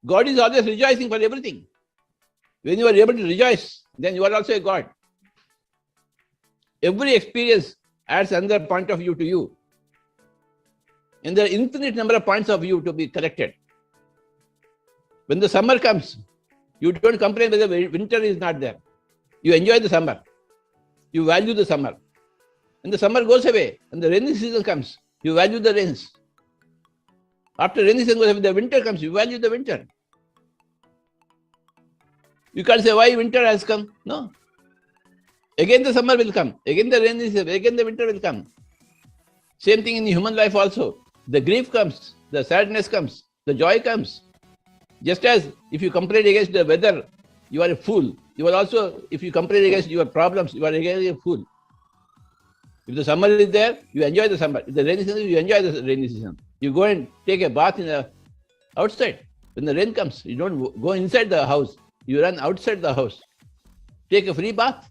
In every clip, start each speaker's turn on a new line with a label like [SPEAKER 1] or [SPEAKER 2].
[SPEAKER 1] God is always rejoicing for everything. When you are able to rejoice, then you are also a God. Every experience adds another point of view to you. And there are infinite number of points of view to be corrected. When the summer comes, you don't complain whether winter is not there. You enjoy the summer. You value the summer. And the summer goes away, and the rainy season comes, you value the rains. After rainy season goes away, the winter comes, you value the winter. You can't say why winter has come. No. Again the summer will come. Again the rainy season. Again the winter will come. Same thing in human life also. The grief comes, the sadness comes, the joy comes. Just as if you complain against the weather, you are a fool. You are also, if you complain against your problems, you are again a fool. If the summer is there, you enjoy the summer. If the rainy season, you enjoy the rainy season. You go and take a bath in the outside. When the rain comes, you don't go inside the house. You run outside the house. Take a free bath.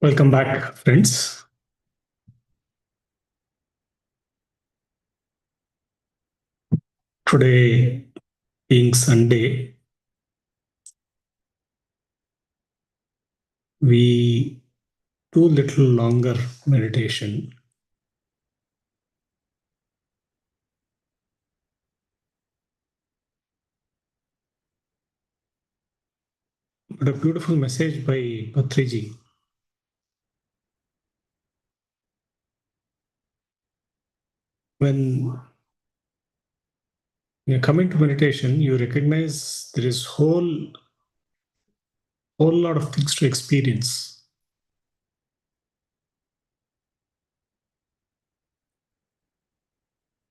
[SPEAKER 2] Welcome back, friends. Today being Sunday, we do little longer meditation. But a beautiful message by Patriji. When you're coming to meditation, you recognize there is whole lot of things to experience.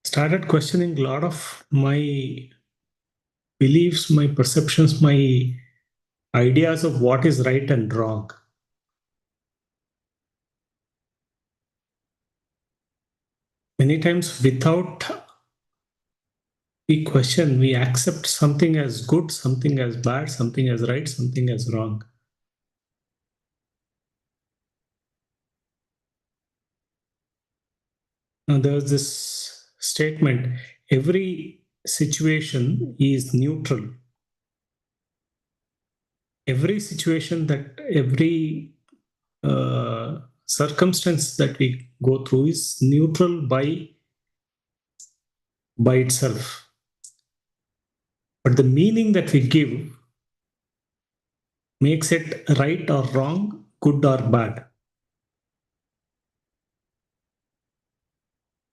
[SPEAKER 2] Started questioning a lot of my beliefs, my perceptions, my ideas of what is right and wrong. Many times, without we question, we accept something as good, something as bad, something as right, something as wrong. Now, there's this statement, every situation is neutral. Every situation every circumstance that we go through is neutral by itself. But the meaning that we give makes it right or wrong, good or bad.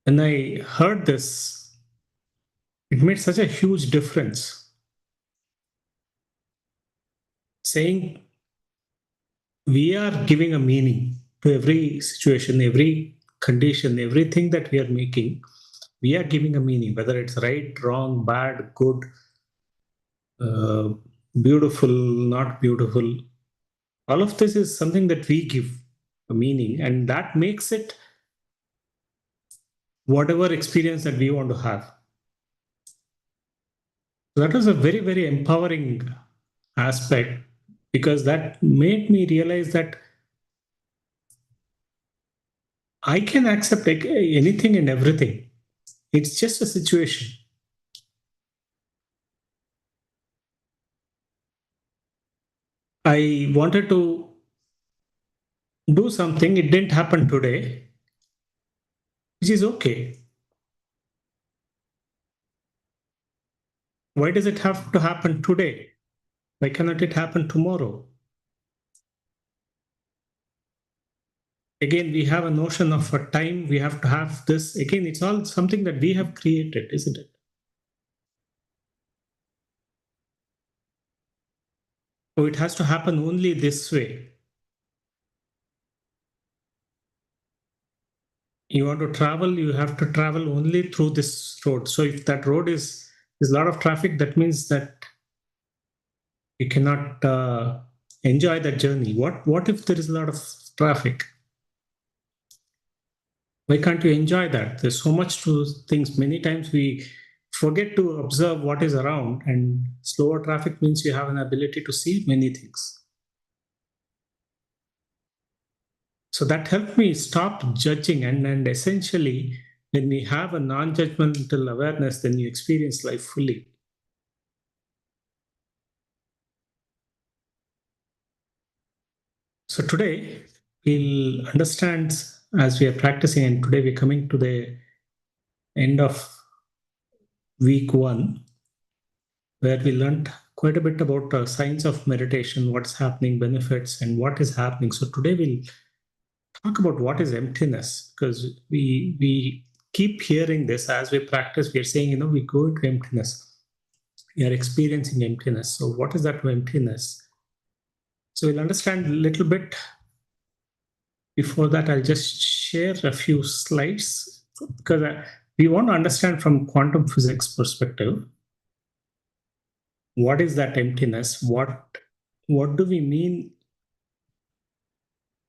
[SPEAKER 2] When I heard this, it made such a huge difference. Saying we are giving a meaning to every situation, every condition, everything that we are making, we are giving a meaning, whether it's right, wrong, bad, good, beautiful, not beautiful. All of this is something that we give a meaning, and that makes it whatever experience that we want to have. That was a very, very empowering aspect, because that made me realize that I can accept anything and everything. It's just a situation. I wanted to do something, it didn't happen today, which is okay. Why does it have to happen today? Why cannot it happen tomorrow? Again, we have a notion of a time, we have to have this. Again, it's all something that we have created, isn't it? So it has to happen only this way. You want to travel, you have to travel only through this road. So if that road is there's a lot of traffic, that means that you cannot enjoy that journey. What if there is a lot of traffic? Why can't you enjoy that? There's so much to things. Many times we forget to observe what is around, and slower traffic means you have an ability to see many things. So that helped me stop judging, and essentially, when we have a non-judgmental awareness, then you experience life fully. So today, we'll understand as we are practicing, and today we're coming to the end of week 1, where we learned quite a bit about science of meditation, what's happening, benefits, and what is happening. So today we'll talk about what is emptiness, because we keep hearing this as we practice. We are saying, we go into emptiness. We are experiencing emptiness. So what is that emptiness? So we'll understand a little bit. Before that, I'll just share a few slides because we want to understand from quantum physics perspective, what is that emptiness? What do we mean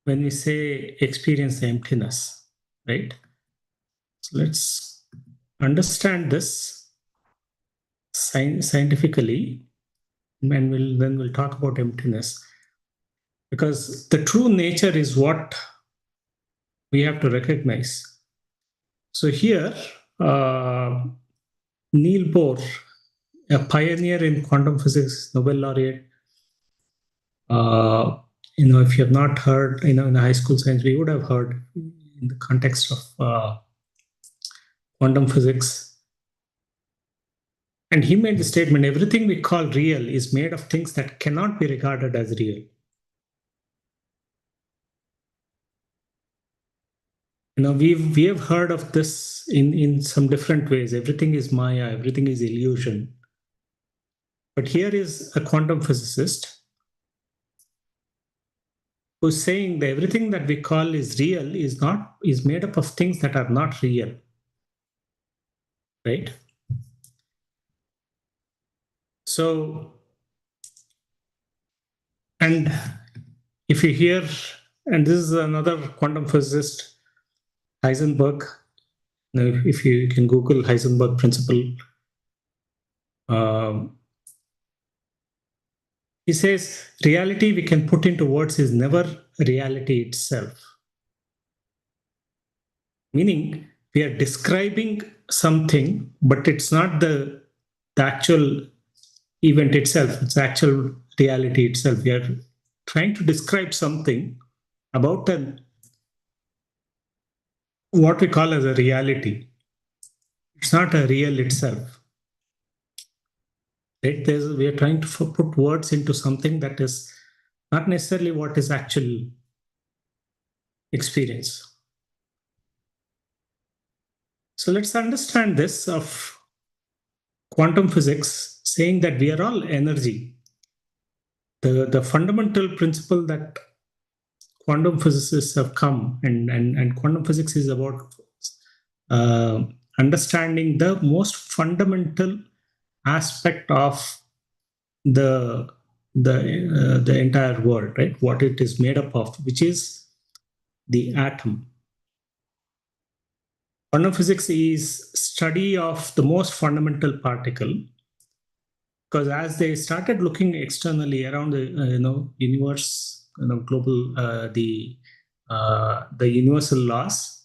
[SPEAKER 2] when we say experience the emptiness, right? So let's understand this scientifically, and we'll talk about emptiness, because the true nature is what we have to recognize. So here, Neil Bohr, a pioneer in quantum physics, Nobel laureate. If you have not heard, in the high school science, we would have heard in the context of quantum physics. And he made the statement, everything we call real is made of things that cannot be regarded as real. We have heard of this in some different ways. Everything is Maya, everything is illusion. But here is a quantum physicist who's saying that everything that we call is real is made up of things that are not real. Right? So, and if you hear, and this is another quantum physicist, Heisenberg. Now, if you can Google Heisenberg principle, he says reality we can put into words is never reality itself. Meaning we are describing something, but it's not the actual event itself. It's actual reality itself. We are trying to describe something about what we call as a reality. It's not a real itself. Right? We are trying to put words into something that is not necessarily what is actual experience. So let's understand this of quantum physics, saying that we are all energy. The fundamental principle that quantum physicists have come, and quantum physics is about understanding the most fundamental aspect of the entire world, right? What it is made up of, which is the atom. Quantum physics is study of the most fundamental particle, because as they started looking externally around the universe, global the universal laws,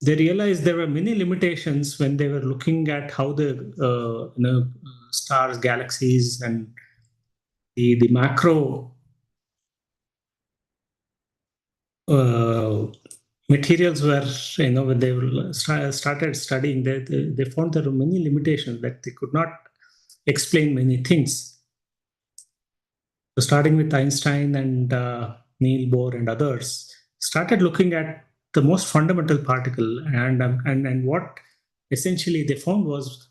[SPEAKER 2] they realized there were many limitations when they were looking at how the stars, galaxies, and the macro materials were, when they started studying, they found there were many limitations, that they could not explain many things. So starting with Einstein and Neil Bohr and others, started looking at the most fundamental particle, and what essentially they found was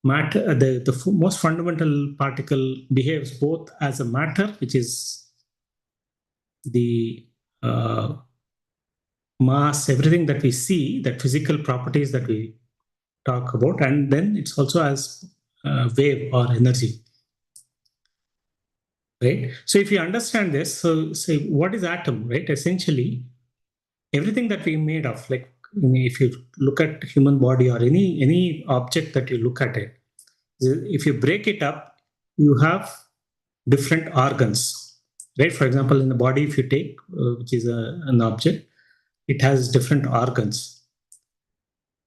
[SPEAKER 2] matter. The most fundamental particle behaves both as a matter, which is the mass, everything that we see, that physical properties that we talk about, and then it's also as wave or energy. Right? So if you understand this, so say what is atom, right? Essentially, everything that we made of, like if you look at human body or any object that you look at it, if you break it up, you have different organs, right? For example, in the body, if you take, which is an object, it has different organs,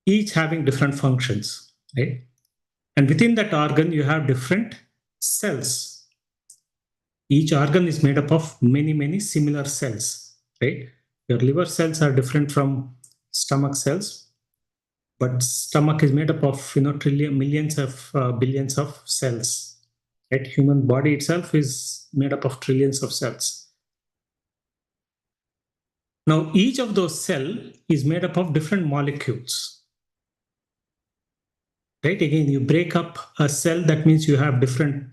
[SPEAKER 2] each having different functions, right? And within that organ, you have different cells. Each organ is made up of many similar cells, right? Your liver cells are different from stomach cells, but stomach is made up of millions of billions of cells, right? Human body itself is made up of trillions of cells. Now, each of those cells is made up of different molecules. Right? Again, you break up a cell, that means you have different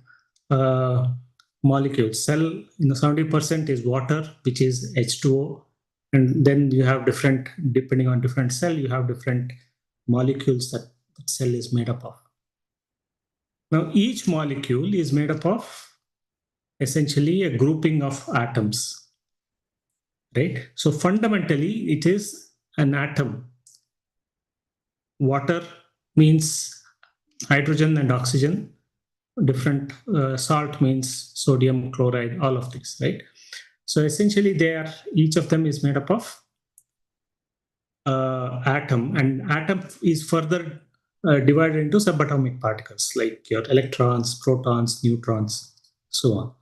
[SPEAKER 2] molecules. Cell, 70% is water, which is H2O. And then you have different, depending on different cell, you have different molecules that cell is made up of. Now, each molecule is made up of essentially a grouping of atoms, right? So fundamentally, it is an atom. Water means hydrogen and oxygen. Different salt means sodium, chloride, all of this, right? So essentially, each of them is made up of atom, and atom is further divided into subatomic particles like your electrons, protons, neutrons, so on.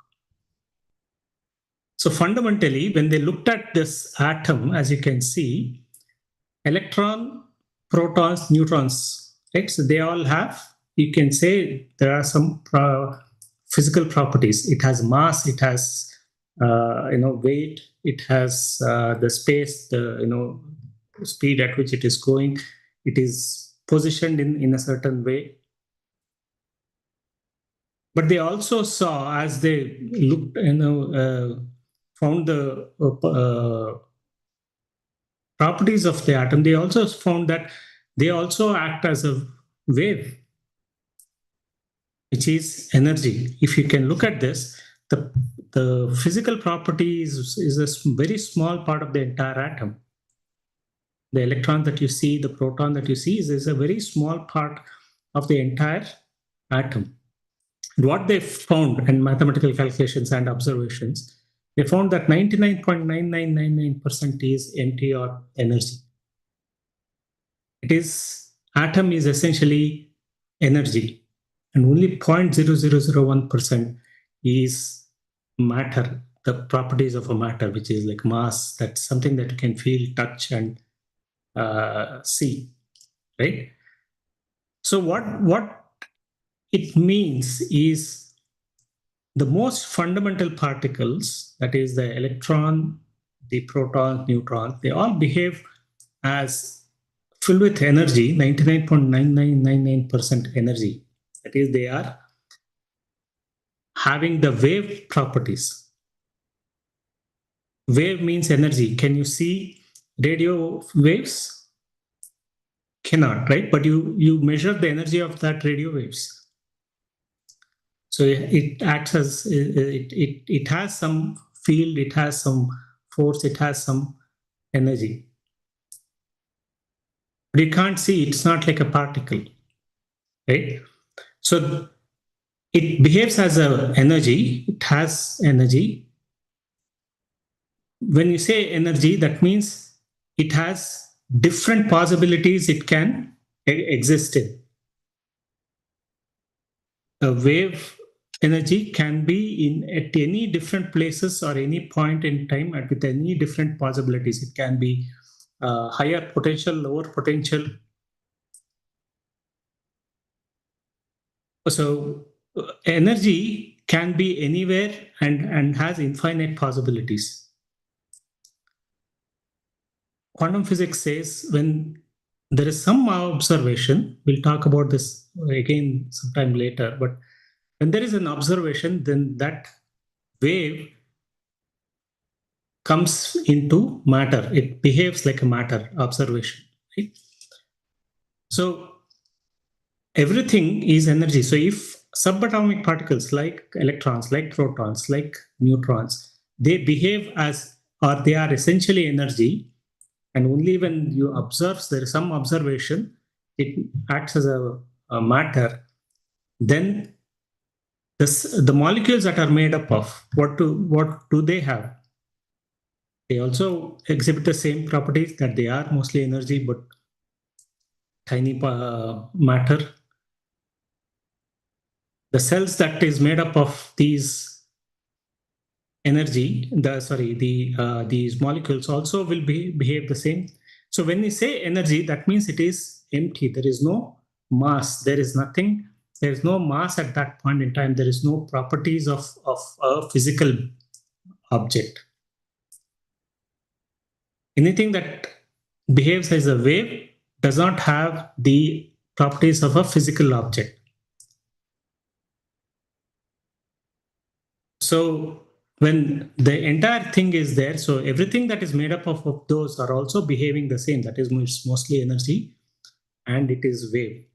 [SPEAKER 2] So fundamentally, when they looked at this atom, as you can see, electron, protons, neutrons, right? So they all have, you can say there are some physical properties. It has mass, it has weight, it has the space, the speed at which it is going, it is positioned in a certain way. But they also saw, as they looked, found the properties of the atom, they also found that they also act as a wave, which is energy. If you can look at this, the physical property is a very small part of the entire atom. The electron that you see, the proton that you see is a very small part of the entire atom. What they found in mathematical calculations and observations, they found that 99.9999% is empty or energy. Atom is essentially energy, and only 0.0001% is matter, the properties of a matter, which is like mass, that's something that you can feel, touch, and see, right? So what it means is the most fundamental particles, that is the electron, the proton, neutron, they all behave as filled with energy, 99.9999% energy. That is, they are having the wave properties. Wave means energy. Can you see radio waves? Cannot, right? But you measure the energy of that radio waves. So it acts as, it has some field, it has some force, it has some energy. But you can't see, it's not like a particle, right? So it behaves as an energy, it has energy. When you say energy, that means it has different possibilities it can exist in. A wave energy can be at any different places or any point in time with any different possibilities. It can be higher potential, lower potential. So energy can be anywhere and has infinite possibilities. Quantum physics says when there is some observation, we'll talk about this again sometime later, but when there is an observation, then that wave comes into matter. It behaves like a matter observation, right? So everything is energy. So if subatomic particles like electrons, like protons, like neutrons, they behave as, or they are essentially energy, and only when you observe, there is some observation, it acts as a matter, then the molecules that are made up of, what do they have? They also exhibit the same properties, that they are mostly energy, but tiny matter. The cells that is made up of these energy, these molecules also will behave the same. So when we say energy, that means it is empty. There is no mass. There is nothing. There is no mass at that point in time. There is no properties of a physical object. Anything that behaves as a wave does not have the properties of a physical object. So when the entire thing is there, so everything that is made up of those are also behaving the same. That is mostly energy, and it is wave.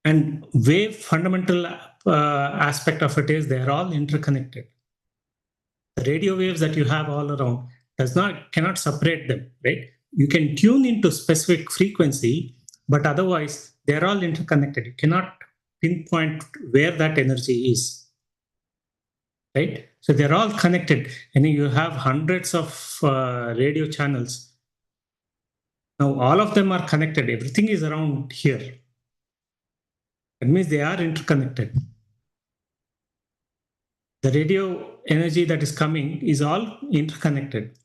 [SPEAKER 2] And wave fundamental aspect of it is they are all interconnected. The radio waves that you have all around cannot separate them, right? You can tune into specific frequency, but otherwise they're all interconnected. You cannot pinpoint where that energy is, right? So they're all connected, and you have hundreds of radio channels. Now all of them are connected. Everything is around here. That means they are interconnected. The radio energy that is coming is all interconnected.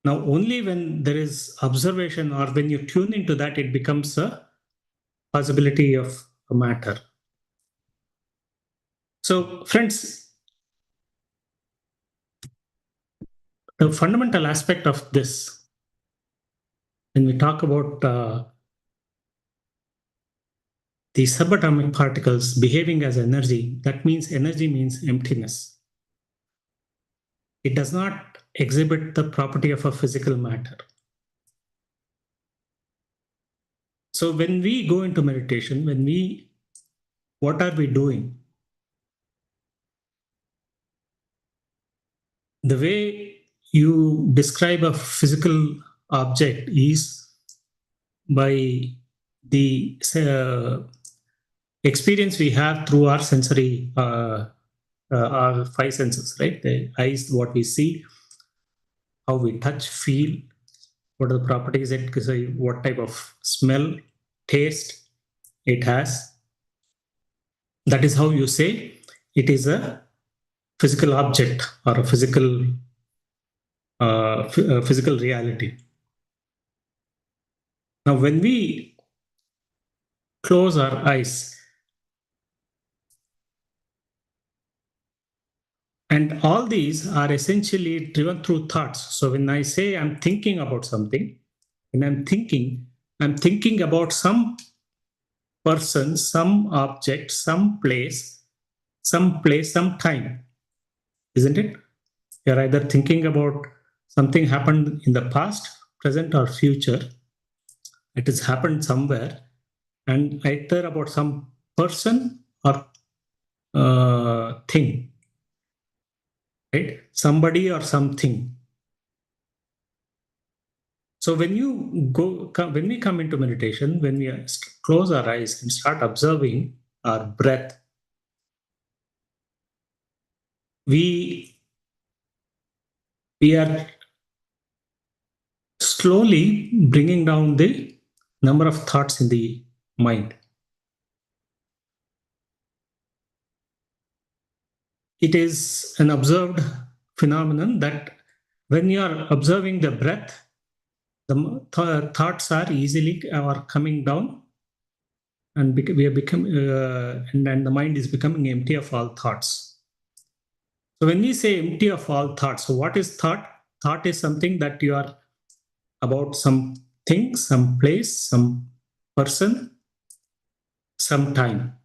[SPEAKER 2] Now, only when there is observation or when you tune into that, it becomes a possibility of a matter. So, friends, the fundamental aspect of this, when we talk about the subatomic particles behaving as energy, that means energy means emptiness. It does not exhibit the property of a physical matter. So when we go into meditation, what are we doing? The way you describe a physical object is by the experience we have through our sensory, our five senses, right? The eyes, what we see, how we touch, feel, what are the properties, what type of smell, taste it has. That is how you say it is a physical object or a physical reality. Now, when we close our eyes, and all these are essentially driven through thoughts. So when I say I'm thinking about something, and I'm thinking about some person, some object, some place, some time, isn't it? You're either thinking about something happened in the past, present, or future. It has happened somewhere, and either about some person or thing, right? Somebody or something. So when we come into meditation, when we close our eyes and start observing our breath, we are slowly bringing down the number of thoughts in the mind. It is an observed phenomenon that when you are observing the breath, the thoughts are easily coming down, and and the mind is becoming empty of all thoughts. So when we say empty of all thoughts, so what is thought? Thought is something that you are about something, some place, some person, some time.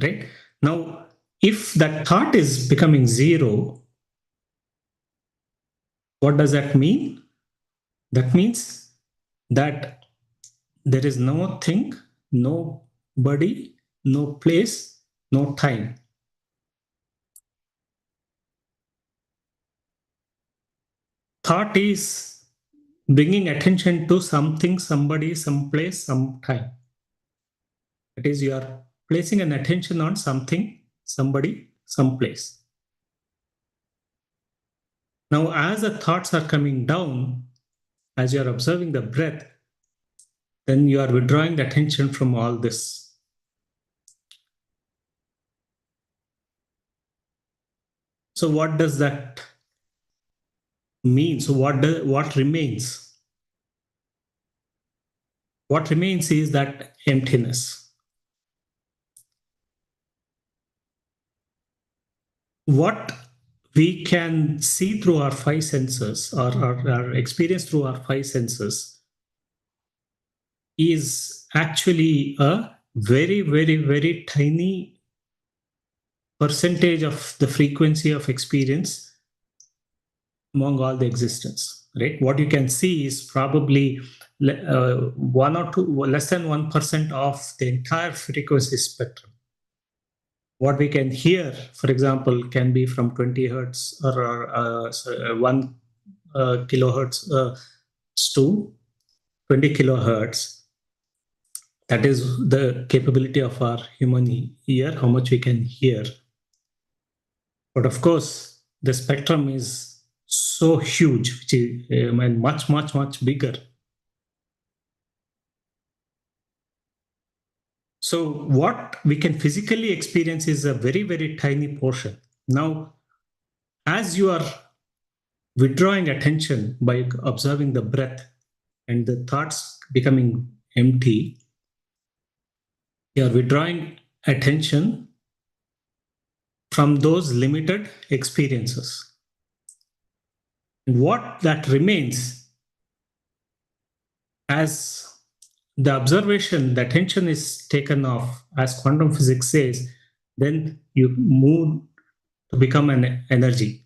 [SPEAKER 2] Right? Now, if that thought is becoming zero, what does that mean? That means that there is no thing, nobody, no place, no time. Thought is bringing attention to something, somebody, some place, some time. That is, you are placing an attention on something, somebody, some place. Now, as the thoughts are coming down, as you are observing the breath, then you are withdrawing the attention from all this. So what does that mean? So what remains? What remains is that emptiness. What we can see through our five senses, or experience through our five senses, is actually a very, very, very tiny percentage of the frequency of experience among all the existence, right? What you can see is probably one or two, less than 1% of the entire frequency spectrum. What we can hear, for example, can be from 20 hertz or 1 kilohertz to 20 kilohertz. That is the capability of our human ear, how much we can hear. But of course, the spectrum is so huge, which is much, much, much bigger. So what we can physically experience is a very, very tiny portion. Now, as you are withdrawing attention by observing the breath and the thoughts becoming empty, you are withdrawing attention from those limited experiences. And what that remains, as the observation, the attention is taken off, as quantum physics says, then you move to become an energy.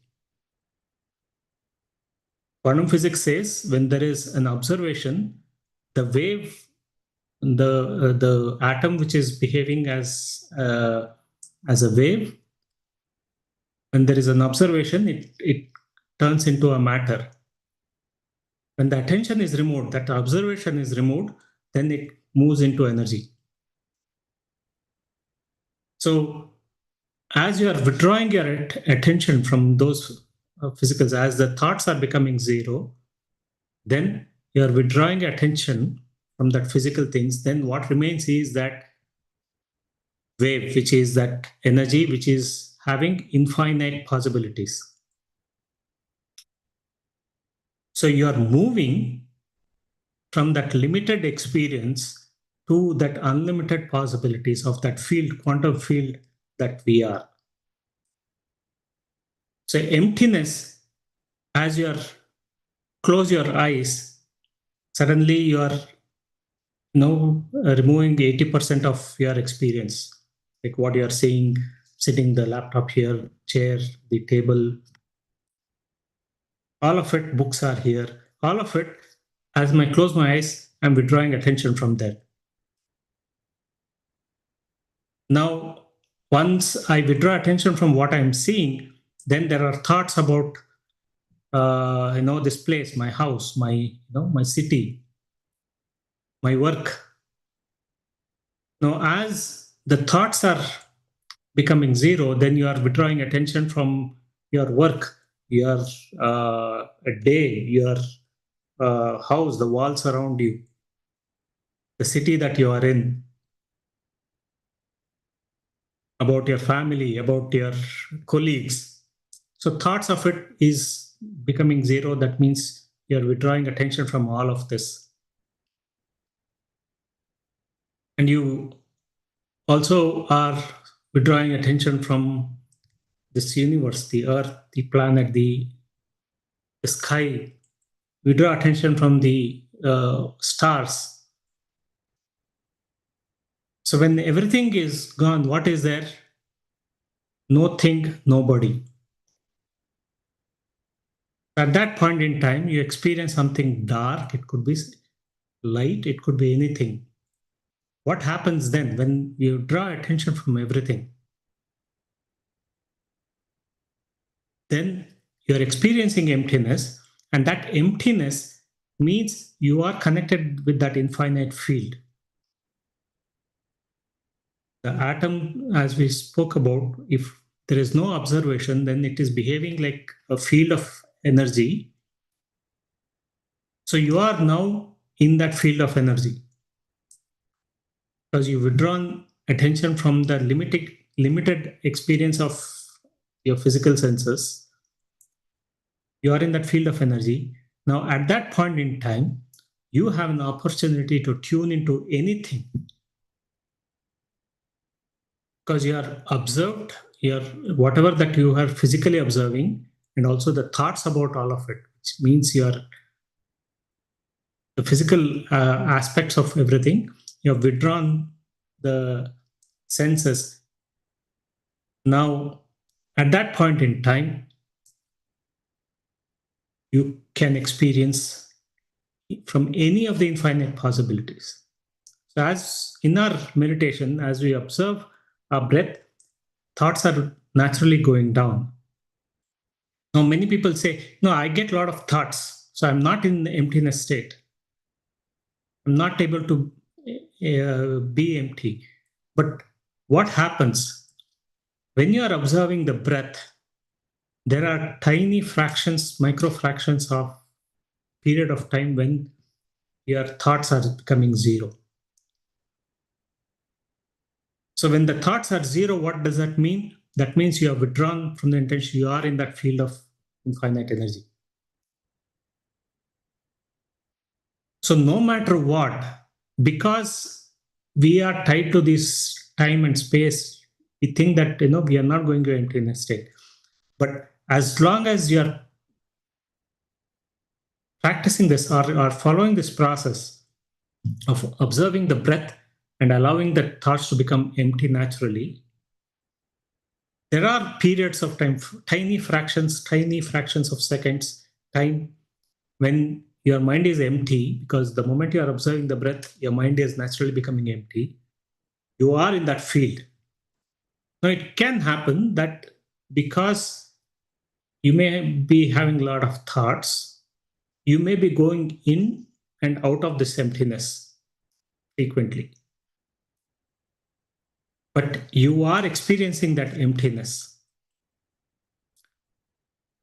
[SPEAKER 2] Quantum physics says when there is an observation, the wave, the atom which is behaving as a wave, when there is an observation, it turns into a matter. When the attention is removed, that observation is removed, then it moves into energy. So as you are withdrawing your attention from those physicals, as the thoughts are becoming zero, then you are withdrawing attention from that physical things. Then what remains is that wave, which is that energy, which is having infinite possibilities. So you are moving from that limited experience to that unlimited possibilities of that field, quantum field that we are. So emptiness, as you close your eyes, suddenly you are removing 80% of your experience, like what you are seeing, sitting the laptop here, chair, the table, all of it, books are here, all of it. As I close my eyes, I'm withdrawing attention from that. Now, once I withdraw attention from what I'm seeing, then there are thoughts about, this place, my house, my city, my work. Now, as the thoughts are becoming zero, then you are withdrawing attention from your work, your day, your house, the walls around you, the city that you are in, about your family, about your colleagues. So thoughts of it is becoming zero. That means you're withdrawing attention from all of this. And you also are withdrawing attention from this universe, the earth, the planet, the sky. Withdraw attention from the stars. So when everything is gone, what is there? No thing, nobody. At that point in time, you experience something dark. It could be light. It could be anything. What happens then when you draw attention from everything? Then you're experiencing emptiness, and that emptiness means you are connected with that infinite field. The atom, as we spoke about, if there is no observation, then it is behaving like a field of energy. So you are now in that field of energy because you've withdrawn attention from the limited experience of your physical senses. You are in that field of energy. Now, at that point in time, you have an opportunity to tune into anything because you are observed, your whatever that you are physically observing, and also the thoughts about all of it, which means your the physical aspects of everything. You have withdrawn the senses. Now, at that point in time, you can experience from any of the infinite possibilities. So, as in our meditation, as we observe our breath, thoughts are naturally going down. Now, many people say, no, I get a lot of thoughts, so I'm not in the emptiness state. I'm not able to be empty. But what happens when you are observing the breath? There are tiny fractions, micro fractions of period of time when your thoughts are becoming zero. So when the thoughts are zero, what does that mean? That means you are withdrawn from the intention. You are in that field of infinite energy. So no matter what, because we are tied to this time and space, we think that we are not going to emptiness state. But as long as you are practicing this or following this process of observing the breath and allowing the thoughts to become empty naturally, there are periods of time, tiny fractions of seconds, time when your mind is empty, because the moment you are observing the breath, your mind is naturally becoming empty. You are in that field. Now, it can happen that because you may be having a lot of thoughts, you may be going in and out of this emptiness frequently. But you are experiencing that emptiness.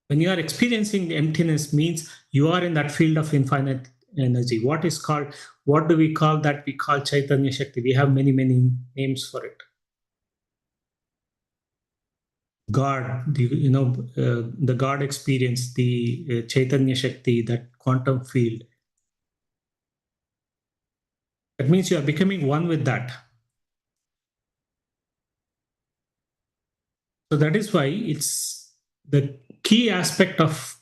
[SPEAKER 2] When you are experiencing the emptiness means you are in that field of infinite energy. What do we call that? We call Chaitanya Shakti. We have many, many names for it. God, the God experience, the Chaitanya Shakti, that quantum field. That means you are becoming one with that. So that is why it's the key aspect of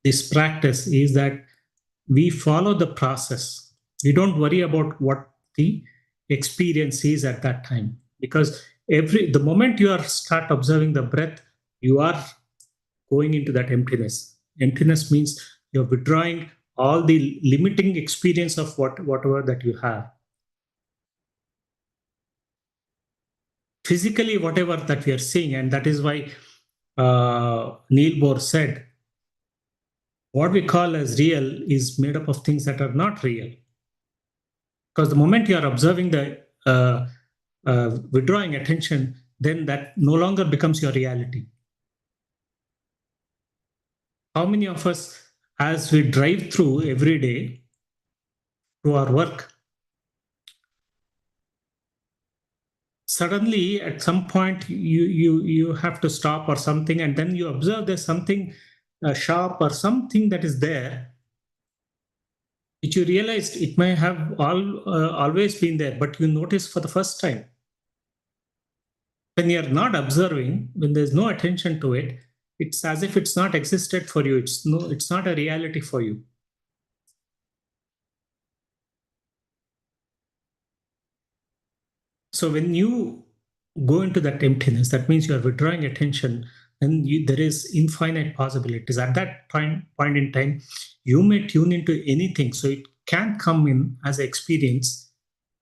[SPEAKER 2] this practice is that we follow the process. We don't worry about what the experience is at that time, because the moment you start observing the breath, you are going into that emptiness. Emptiness means you're withdrawing all the limiting experience of whatever that you have. Physically, whatever that we are seeing, and that is why Neil Bohr said, what we call as real is made up of things that are not real. Because the moment you are observing the withdrawing attention, then that no longer becomes your reality. How many of us, as we drive through every day to our work, suddenly at some point you have to stop or something, and then you observe there's something sharp or something that is there, which you realized it may have always been there, but you notice for the first time. When you're not observing, when there's no attention to it, it's as if it's not existed for you. It's not a reality for you. So when you go into that emptiness, that means you are withdrawing attention, and there is infinite possibilities. At that point in time, you may tune into anything. So it can come in as an experience.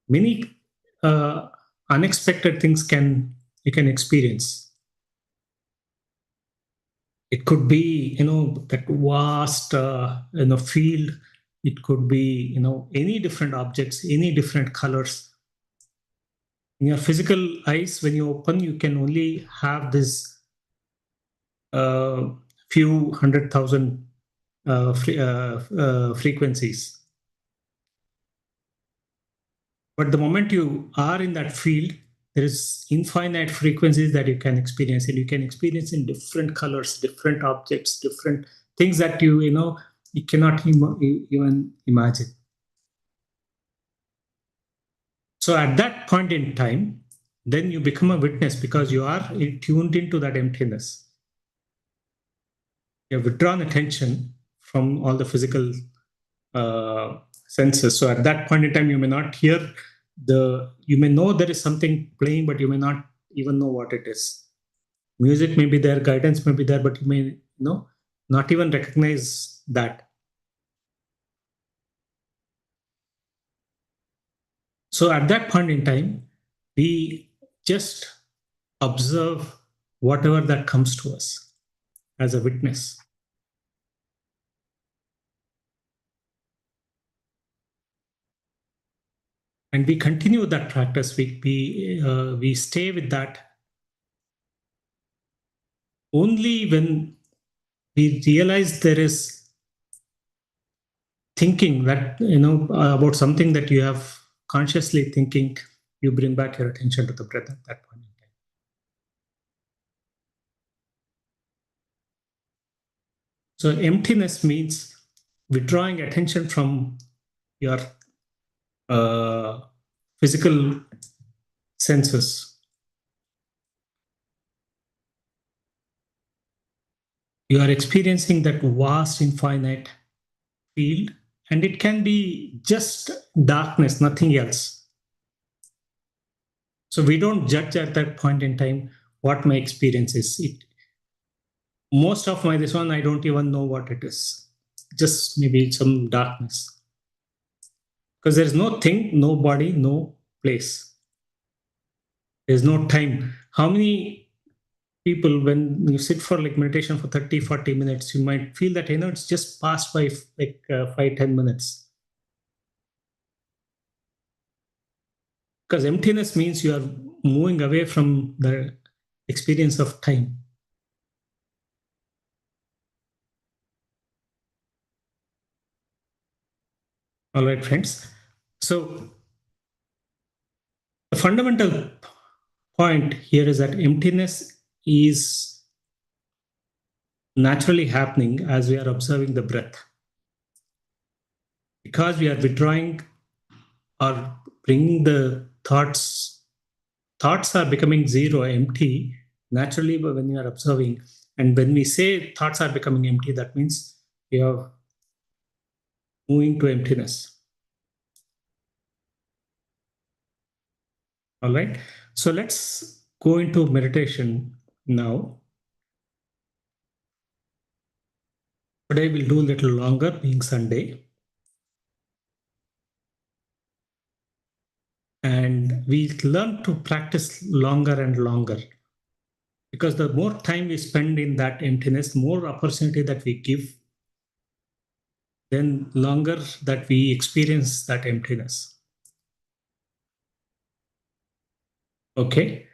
[SPEAKER 2] Many unexpected things you can experience. It could be, that vast, field. It could be, any different objects, any different colors. In your physical eyes, when you open, you can only have this few 100,000 frequencies. But the moment you are in that field, there is infinite frequencies that you can experience, and you can experience in different colors, different objects, different things that you cannot even imagine. So at that point in time, then you become a witness because you are tuned into that emptiness. You have withdrawn attention from all the physical senses. So at that point in time, you may not hear you may know there is something playing, but you may not even know what it is. Music may be there, guidance may be there, but you may not even recognize that. So at that point in time, we just observe whatever that comes to us as a witness. And we continue that practice. We stay with that only when we realize there is thinking that about something that you have consciously thinking. You bring back your attention to the breath at that point in time. So emptiness means withdrawing attention from your physical senses. You are experiencing that vast, infinite field, and it can be just darkness, nothing else. So we don't judge at that point in time what my experience is. Most of this one, I don't even know what it is. Just maybe some darkness. Because there's no thing, no body, no place. There's no time. How many people, when you sit for meditation for 30, 40 minutes, you might feel that, it's just passed by 5-10 minutes. Because emptiness means you are moving away from the experience of time. All right, friends. So the fundamental point here is that emptiness is naturally happening as we are observing the breath. Because we are withdrawing or bringing the thoughts are becoming zero, empty, naturally when you are observing. And when we say thoughts are becoming empty, that means we are moving to emptiness. All right. So let's go into meditation now. Today we'll do a little longer, being Sunday. And we learn to practice longer and longer. Because the more time we spend in that emptiness, more opportunity that we give, then longer that we experience that emptiness. Okay?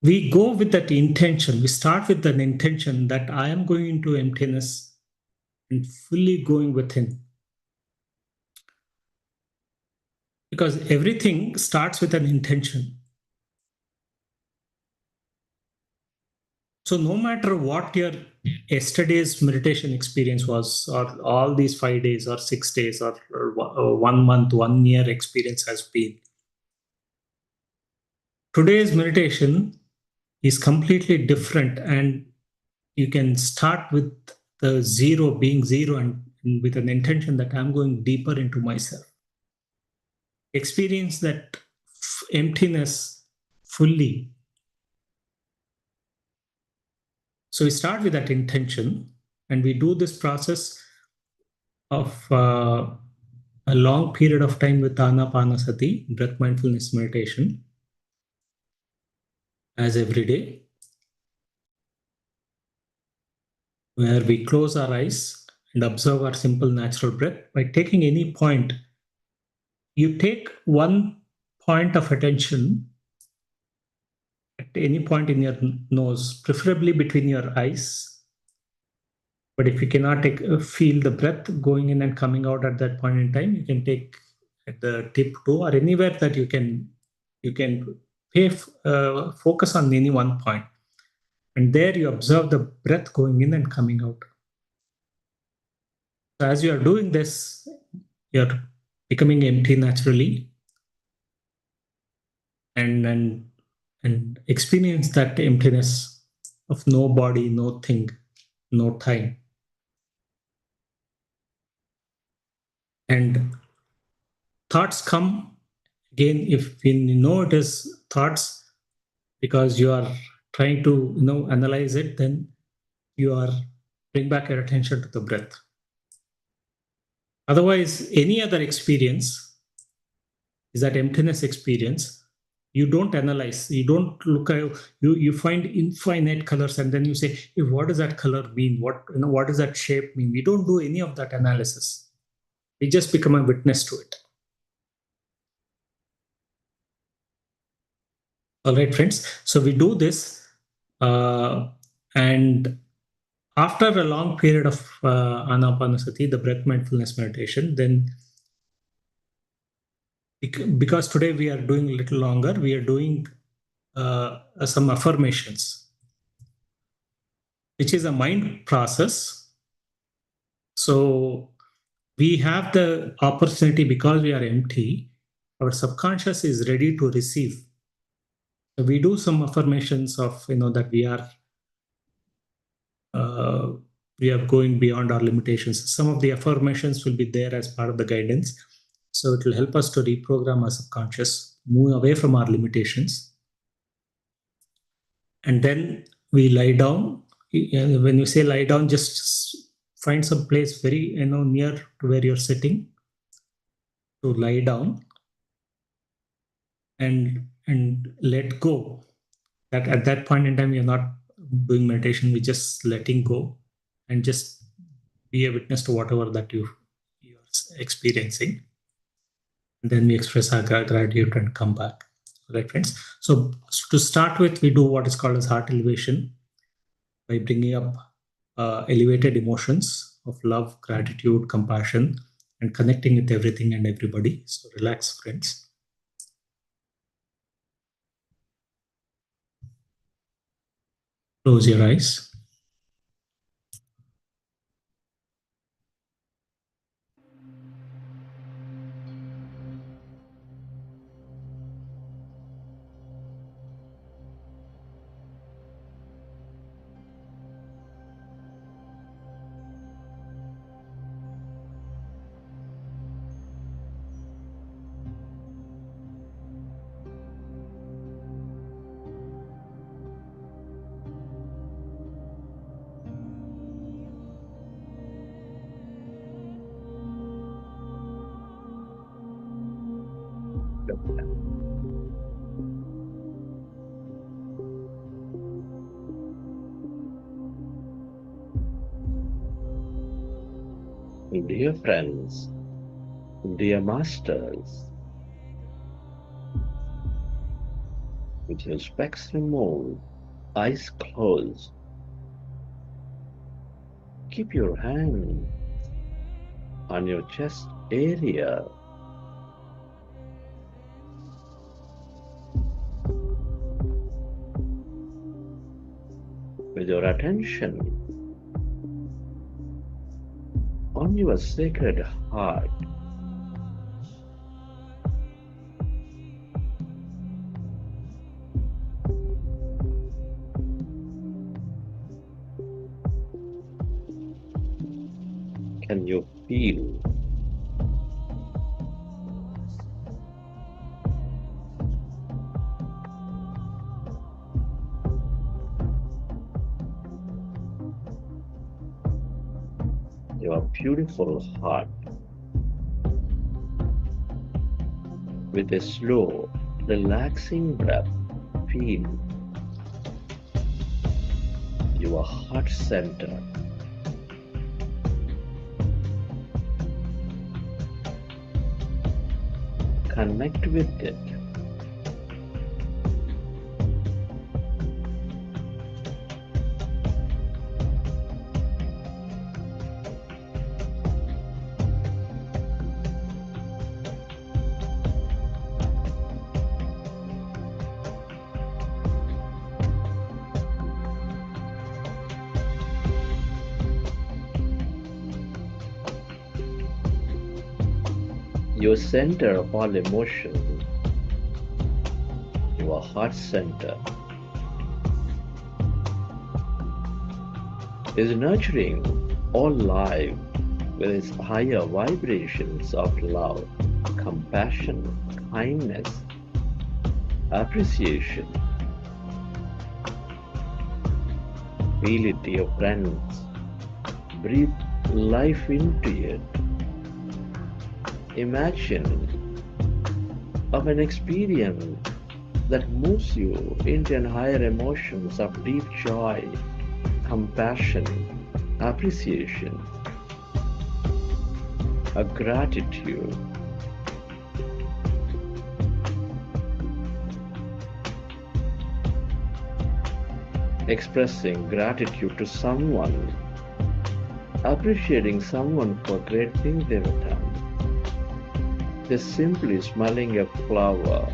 [SPEAKER 2] We go with that intention. We start with an intention that I am going into emptiness and fully going within. Because everything starts with an intention. So no matter what your yesterday's meditation experience was, or all these 5 days or 6 days or 1 month, 1 year experience has been, today's meditation is completely different, and you can start with the zero, being zero, and with an intention that I'm going deeper into myself. Experience that emptiness fully. So we start with that intention, and we do this process of a long period of time with Anapanasati, breath mindfulness meditation, as every day, where we close our eyes and observe our simple natural breath. By taking any point, you take one point of attention at any point in your nose, preferably between your eyes. But if you cannot feel the breath going in and coming out at that point in time, you can take at the tip too, or anywhere that you can focus on any one point. And there you observe the breath going in and coming out. So as you are doing this, you're becoming empty naturally. and experience that emptiness of no body, no thing, no time. And thoughts come again, if you know it is thoughts because you are trying to analyze it, then you are bring back your attention to the breath. Otherwise, any other experience is that emptiness experience. You don't analyze, you don't look at, you find infinite colors and then you say, hey, what does that color mean? What does that shape mean? We don't do any of that analysis. We just become a witness to it. All right, friends. So we do this, and after a long period of anapanasati, the breath mindfulness meditation, then because today we are doing a little longer, we are doing some affirmations, which is a mind process. So we have the opportunity, because we are empty, our subconscious is ready to receive. So we do some affirmations of that we are going beyond our limitations. Some of the affirmations will be there as part of the guidance. So it will help us to reprogram our subconscious, move away from our limitations. And then we lie down. When you say lie down, just find some place very near to where you're sitting to lie down and let go. That at that point in time, you're not doing meditation, we're just letting go and just be a witness to whatever that you're experiencing. And then we express our gratitude and come back. Right, friends? So to start with, we do what is called as heart elevation by bringing up elevated emotions of love, gratitude, compassion, and connecting with everything and everybody. So relax, friends. Close your eyes.
[SPEAKER 1] Dear friends, dear masters, with your specs removed, eyes closed, keep your hand on your chest area. With your attention on your sacred heart. Can you feel your beautiful heart? With a slow, relaxing breath, feel your heart center. Connect with it. Your center of all emotion. our heart center, is nurturing all life with its higher vibrations of love, compassion, kindness, appreciation. Feel it, dear friends. Breathe life into it. Imagine of an experience that moves you into an higher emotions of deep joy, compassion, appreciation, a gratitude. Expressing gratitude to someone, appreciating someone for great things they've done. Just simply smelling a flower,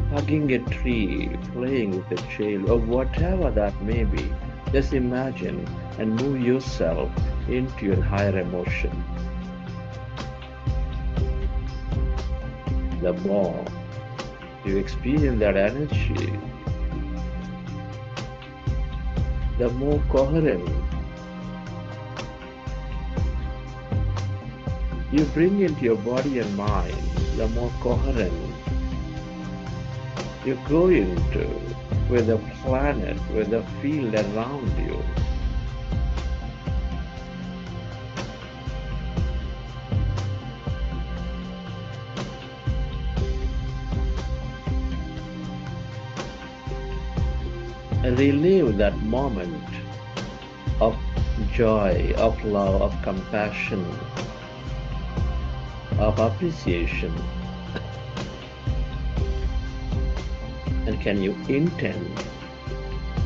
[SPEAKER 1] hugging a tree, playing with a child, or whatever that may be. Just imagine and move yourself into your higher emotion. The more you experience that energy, the more coherent you bring into your body and mind, the more coherent you go into with the planet, with the field around you. Relive that moment of joy, of love, of compassion, of appreciation. And can you intend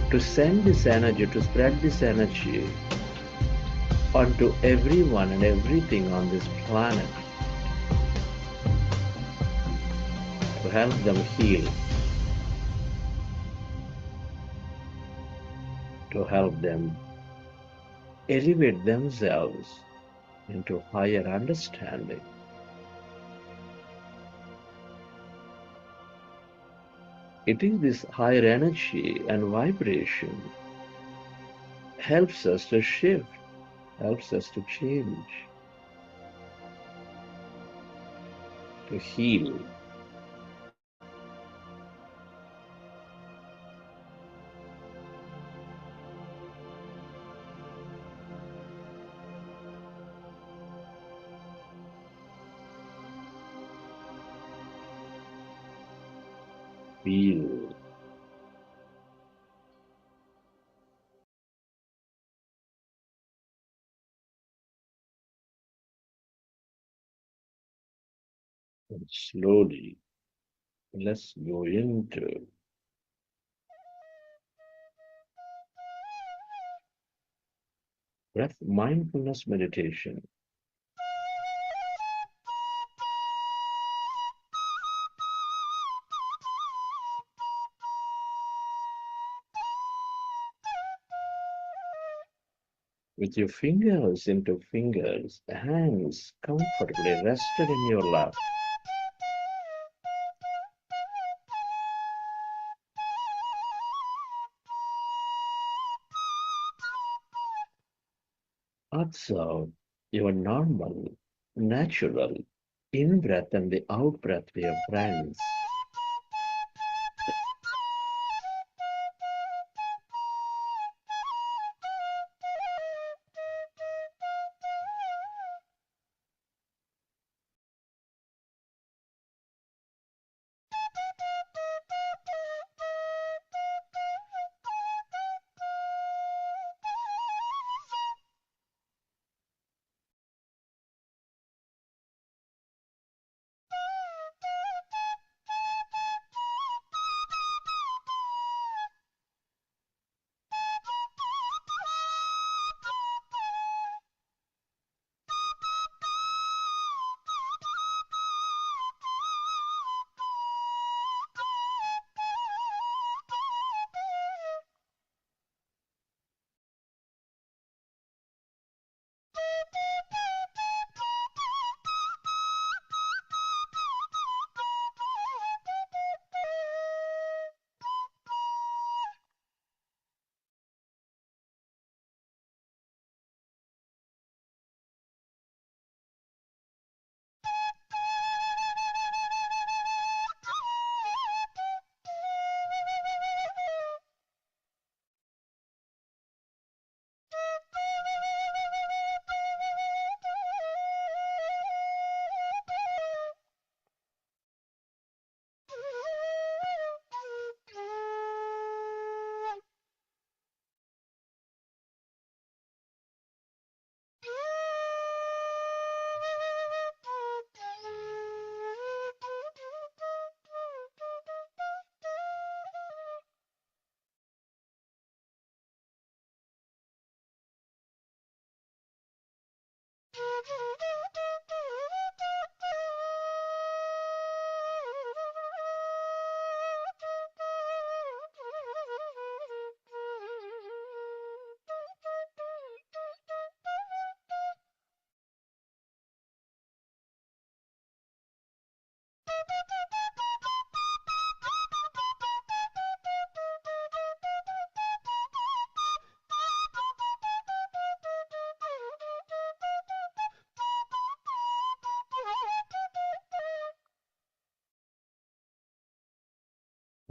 [SPEAKER 1] to send this energy, to spread this energy onto everyone and everything on this planet, to help them heal, to help them elevate themselves into higher understanding. It is this higher energy and vibration helps us to shift, helps us to change, to heal. Feel. And slowly, let's go into breath mindfulness meditation. With your fingers into fingers, hands comfortably rested in your lap. Observe your normal, natural in-breath and the out-breath, dear friends.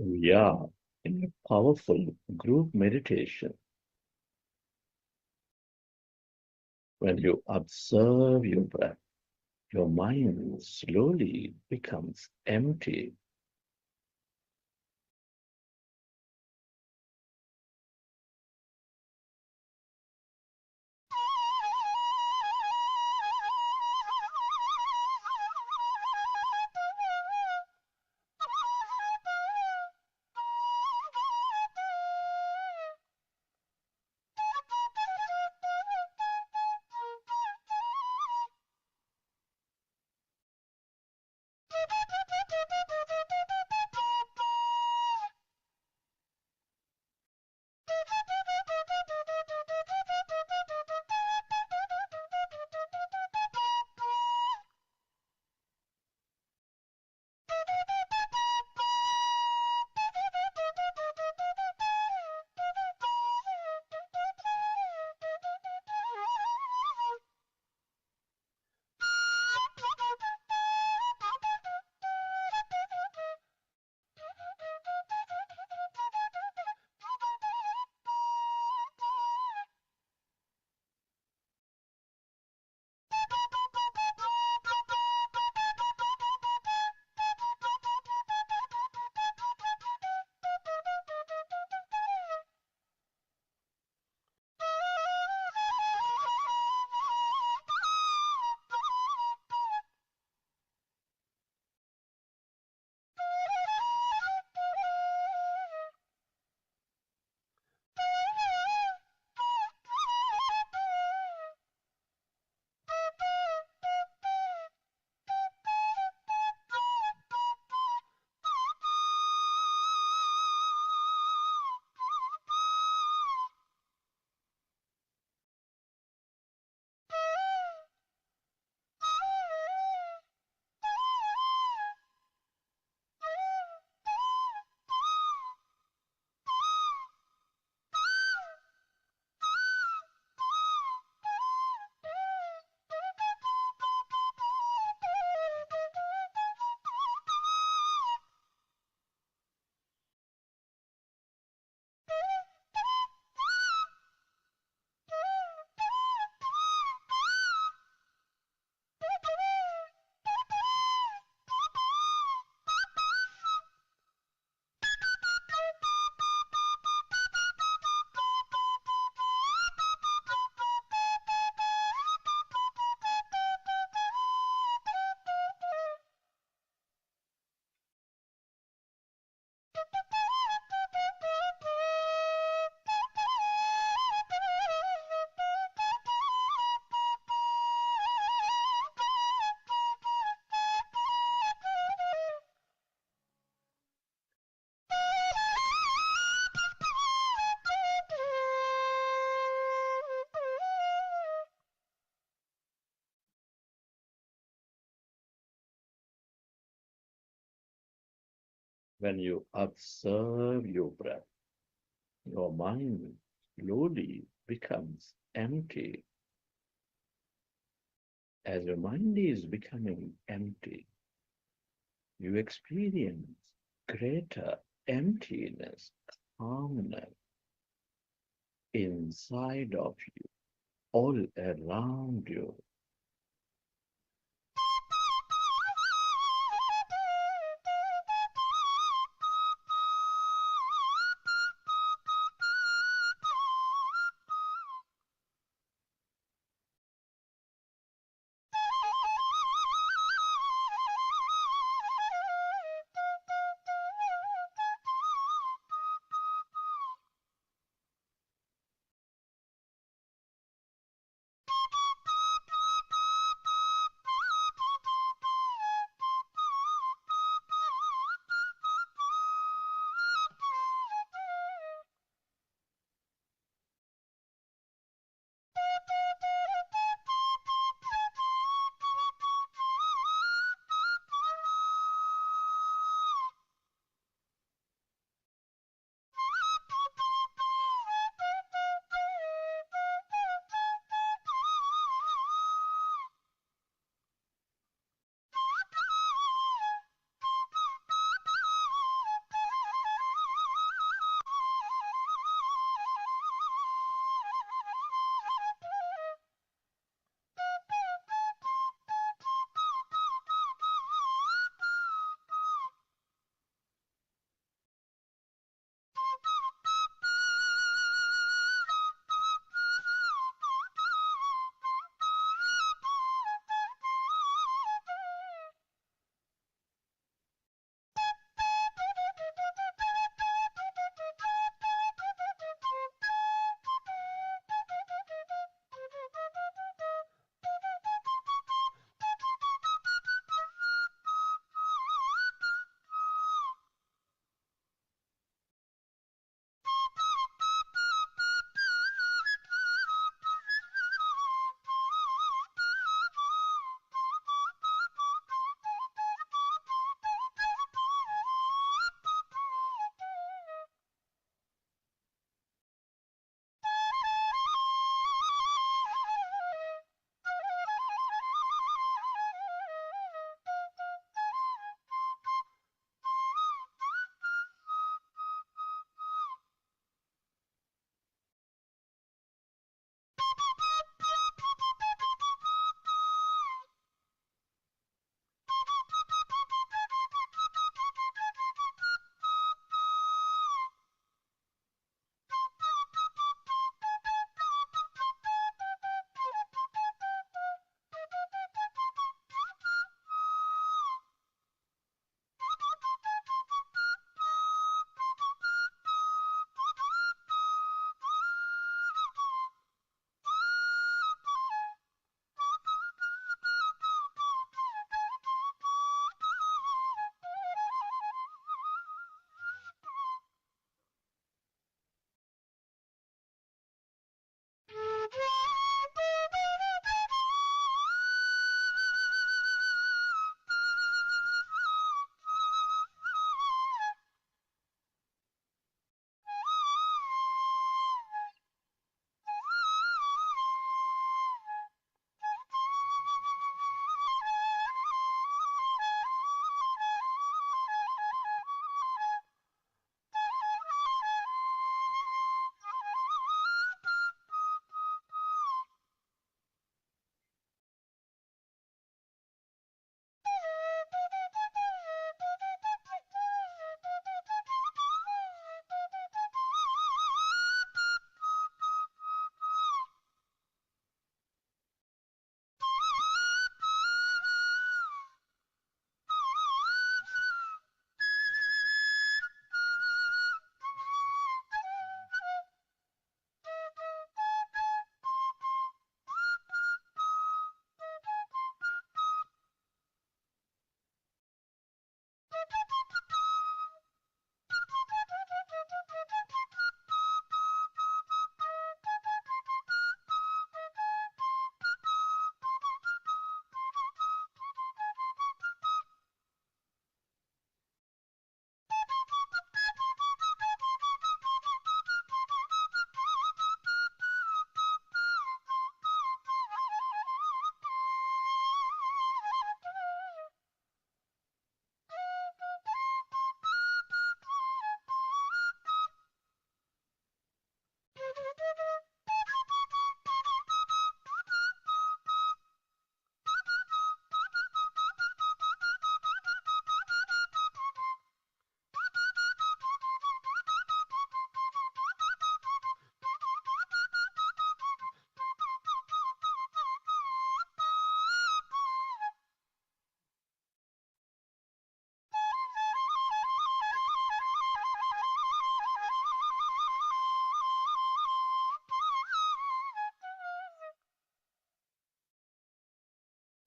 [SPEAKER 3] We are in a powerful group meditation. When you observe your breath, your mind slowly becomes empty. When you observe your breath, your mind slowly becomes empty. As your mind is becoming empty, you experience greater emptiness, calmness inside of you, all around you.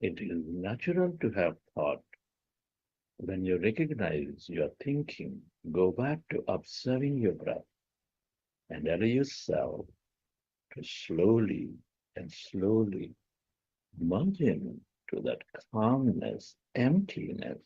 [SPEAKER 3] It is natural to have thought. When you recognize your thinking, go back to observing your breath and allow yourself to slowly and slowly merge into that calmness, emptiness.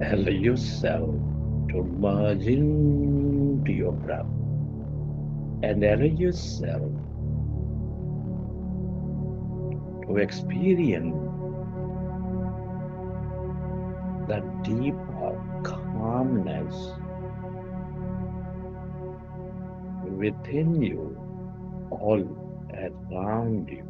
[SPEAKER 3] Allow yourself to merge into your breath and allow yourself to experience that deeper calmness within you, all around you.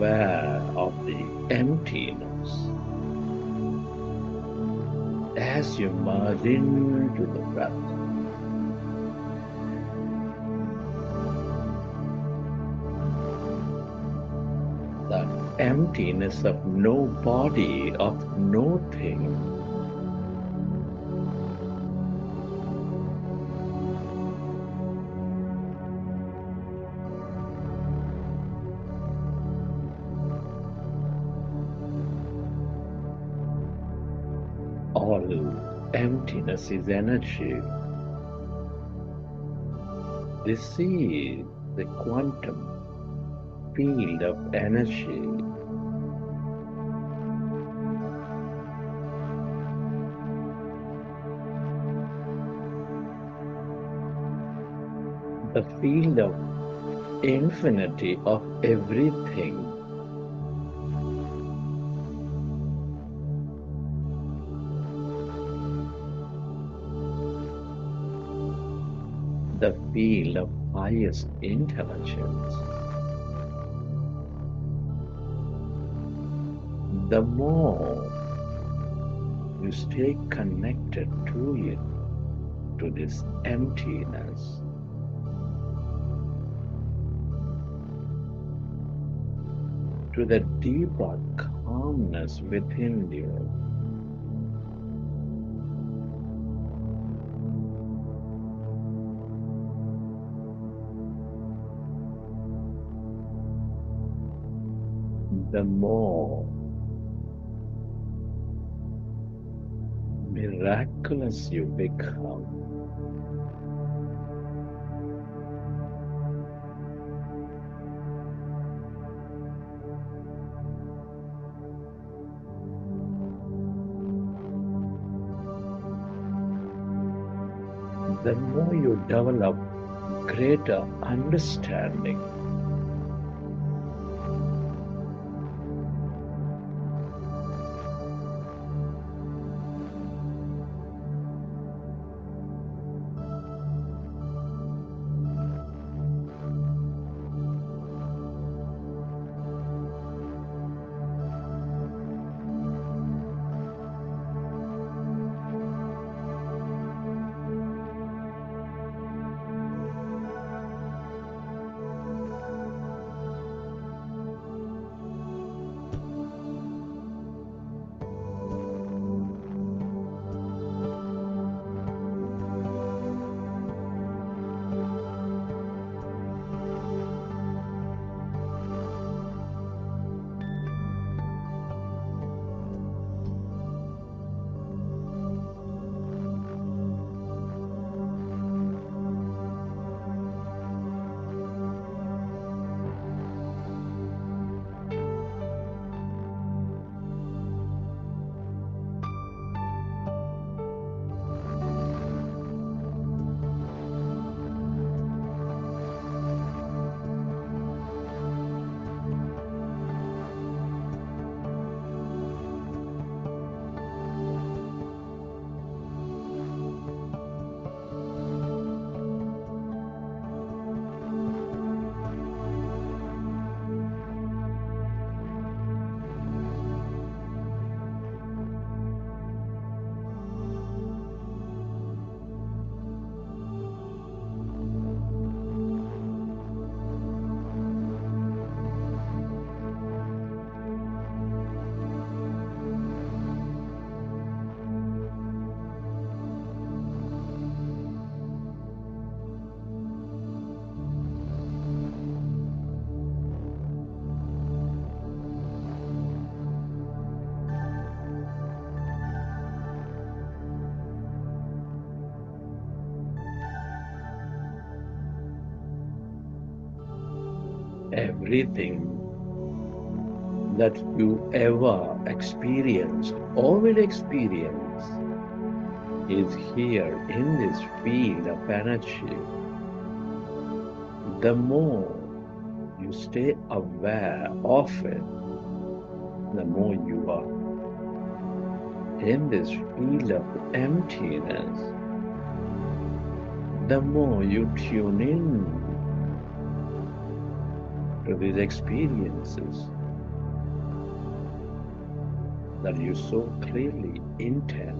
[SPEAKER 3] aware of the emptiness as you merge into the breath. The emptiness of no body, of no thing. All emptiness is energy. This is the quantum field of energy. The field of infinity of everything. The field of highest intelligence. The more you stay connected to it, to this emptiness, to the deeper calmness within you, the more miraculous you become. The more you develop greater understanding. Everything that you ever experienced or will experience is here in this field of energy. The more you stay aware of it, the more you are in this field of emptiness, the more you tune in to these experiences, that you so clearly intend.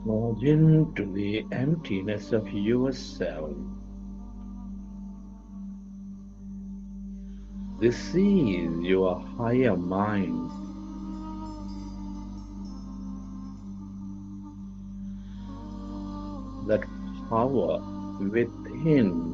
[SPEAKER 3] Merge into the emptiness of yourself. This is your higher mind. That power within.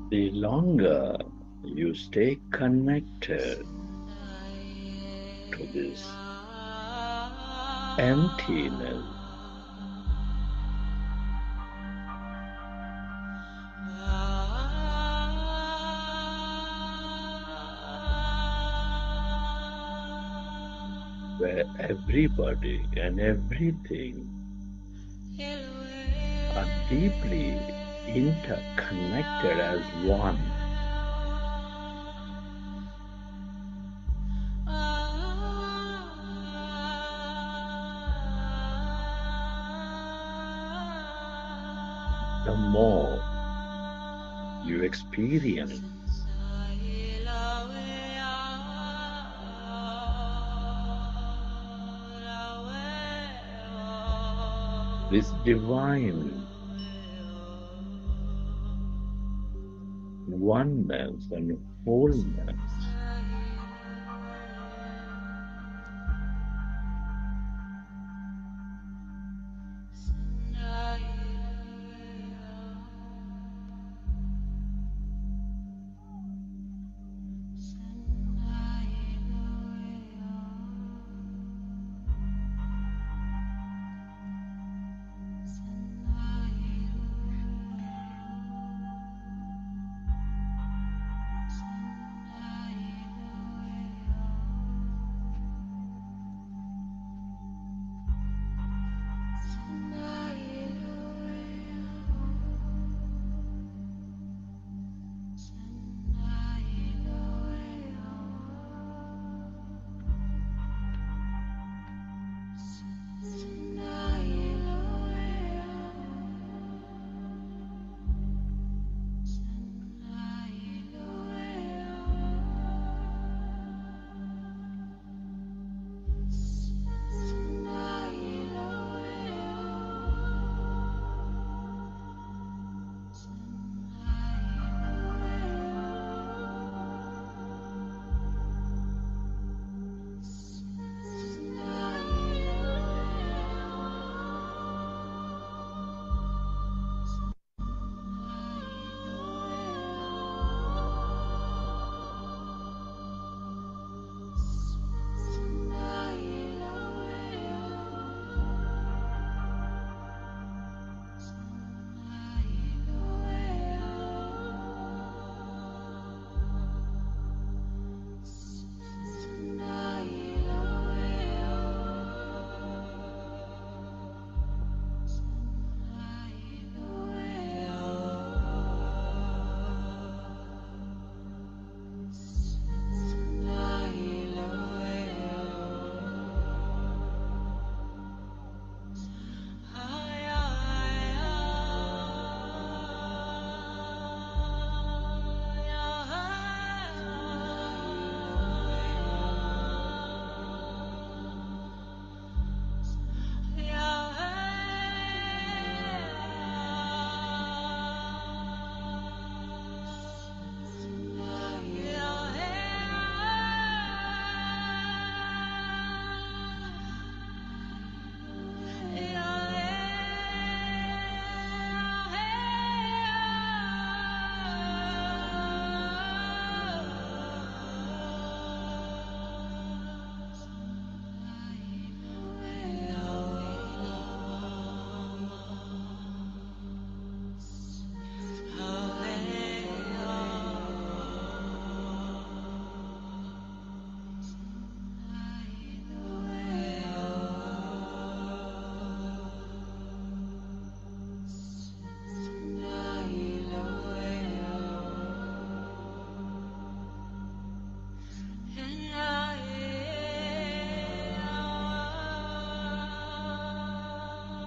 [SPEAKER 3] The longer you stay connected to this emptiness, where everybody and everything are deeply interconnected as one. The more you experience this divine oneness and wholeness.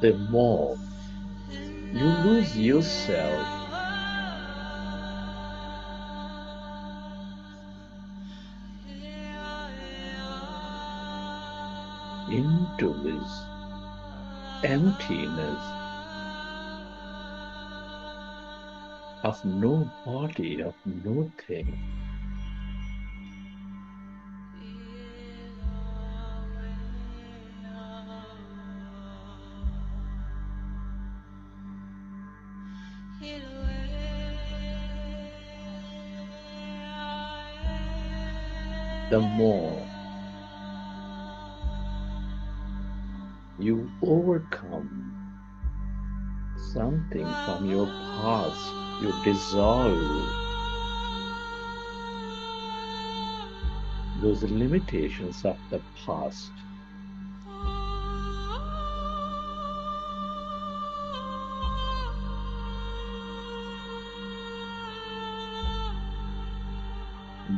[SPEAKER 3] The more you lose yourself into this emptiness of no body, of no thing. The more you overcome something from your past, you dissolve those limitations of the past.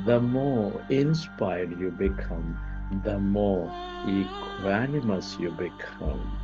[SPEAKER 3] The more inspired you become, the more equanimous you become.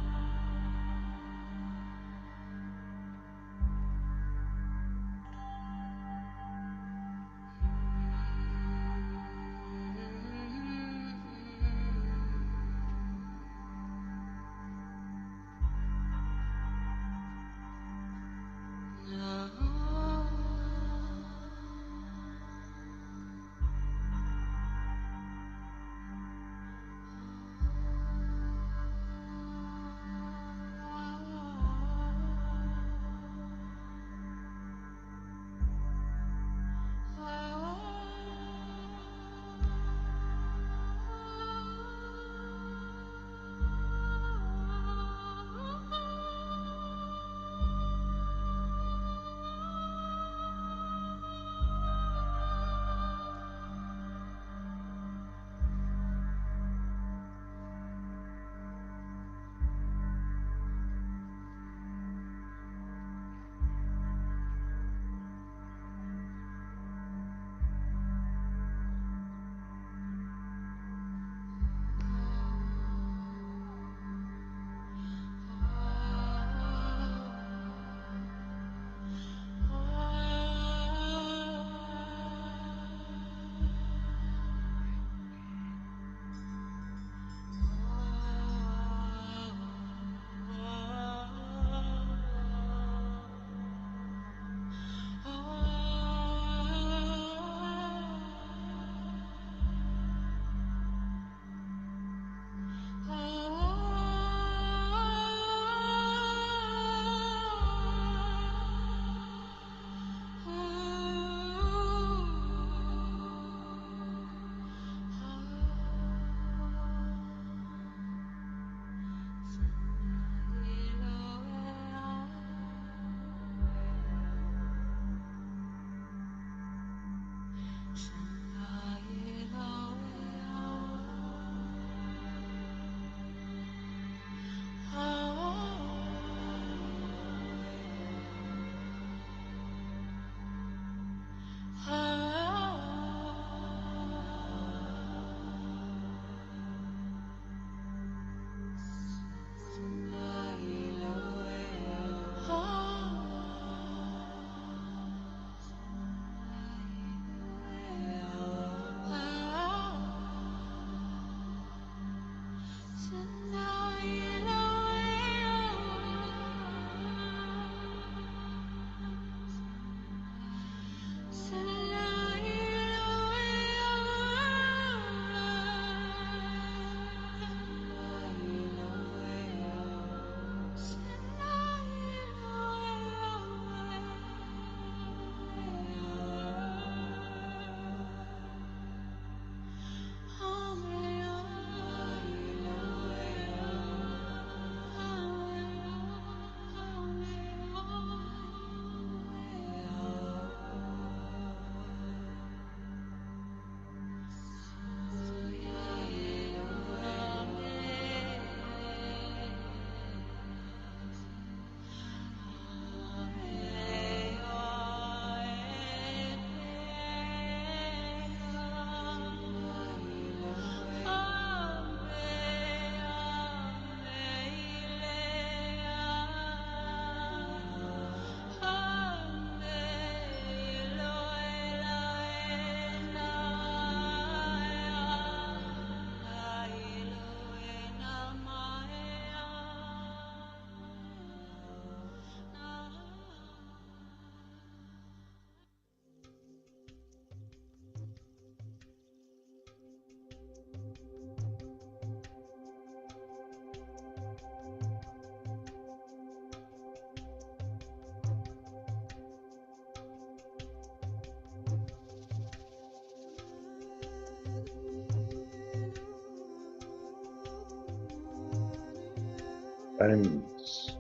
[SPEAKER 3] Friends,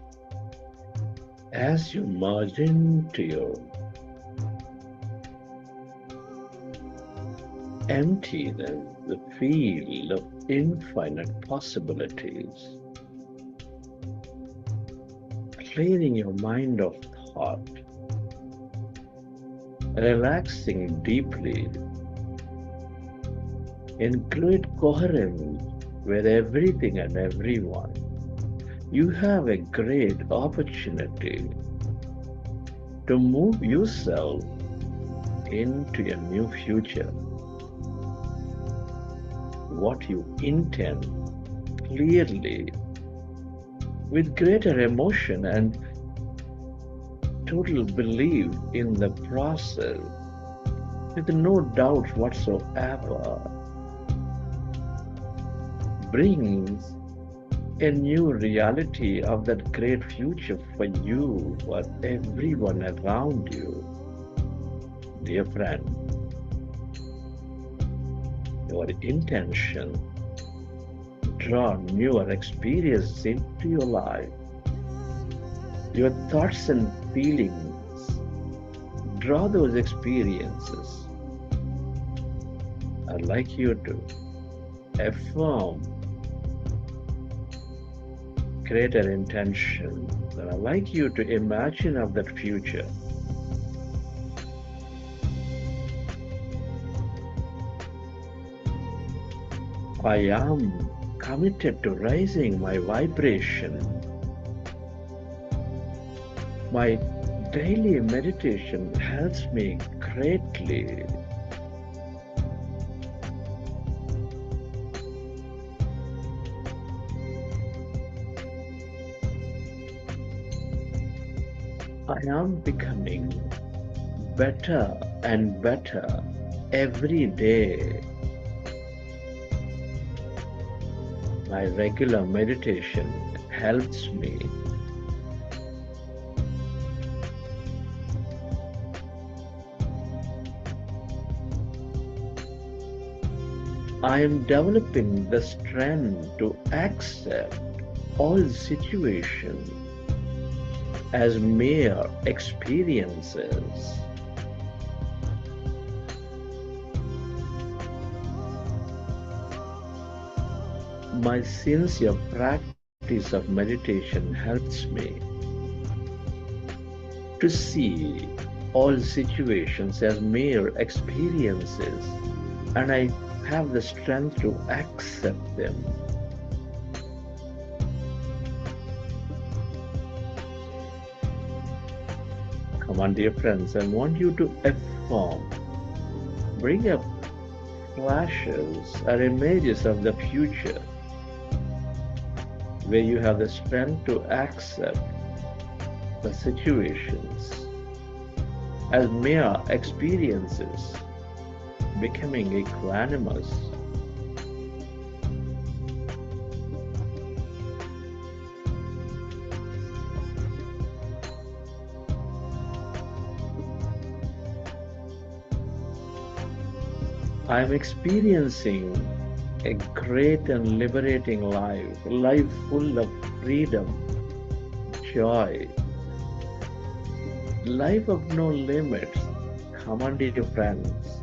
[SPEAKER 3] as you merge into your emptiness, the field of infinite possibilities, clearing your mind of thought, relaxing deeply, in great coherence with everything and everyone, you have a great opportunity to move yourself into a new future. What you intend clearly, with greater emotion and total belief in the process, with no doubt whatsoever, brings a new reality of that great future for you, for everyone around you. Dear friend, your intention, draw newer experiences into your life. Your thoughts and feelings, draw those experiences. I'd like you to affirm greater intention, and I'd like you to imagine of that future. I am committed to raising my vibration. My daily meditation helps me greatly. I am becoming better and better every day. My regular meditation helps me. I am developing the strength to accept all situations as mere experiences. My sincere practice of meditation helps me to see all situations as mere experiences, and I have the strength to accept them. Come on, dear friends, I want you to affirm, bring up flashes or images of the future where you have the strength to accept the situations as mere experiences, becoming equanimous. I am experiencing a great and liberating life, a life full of freedom, joy, life of no limits. Come on, dear friends,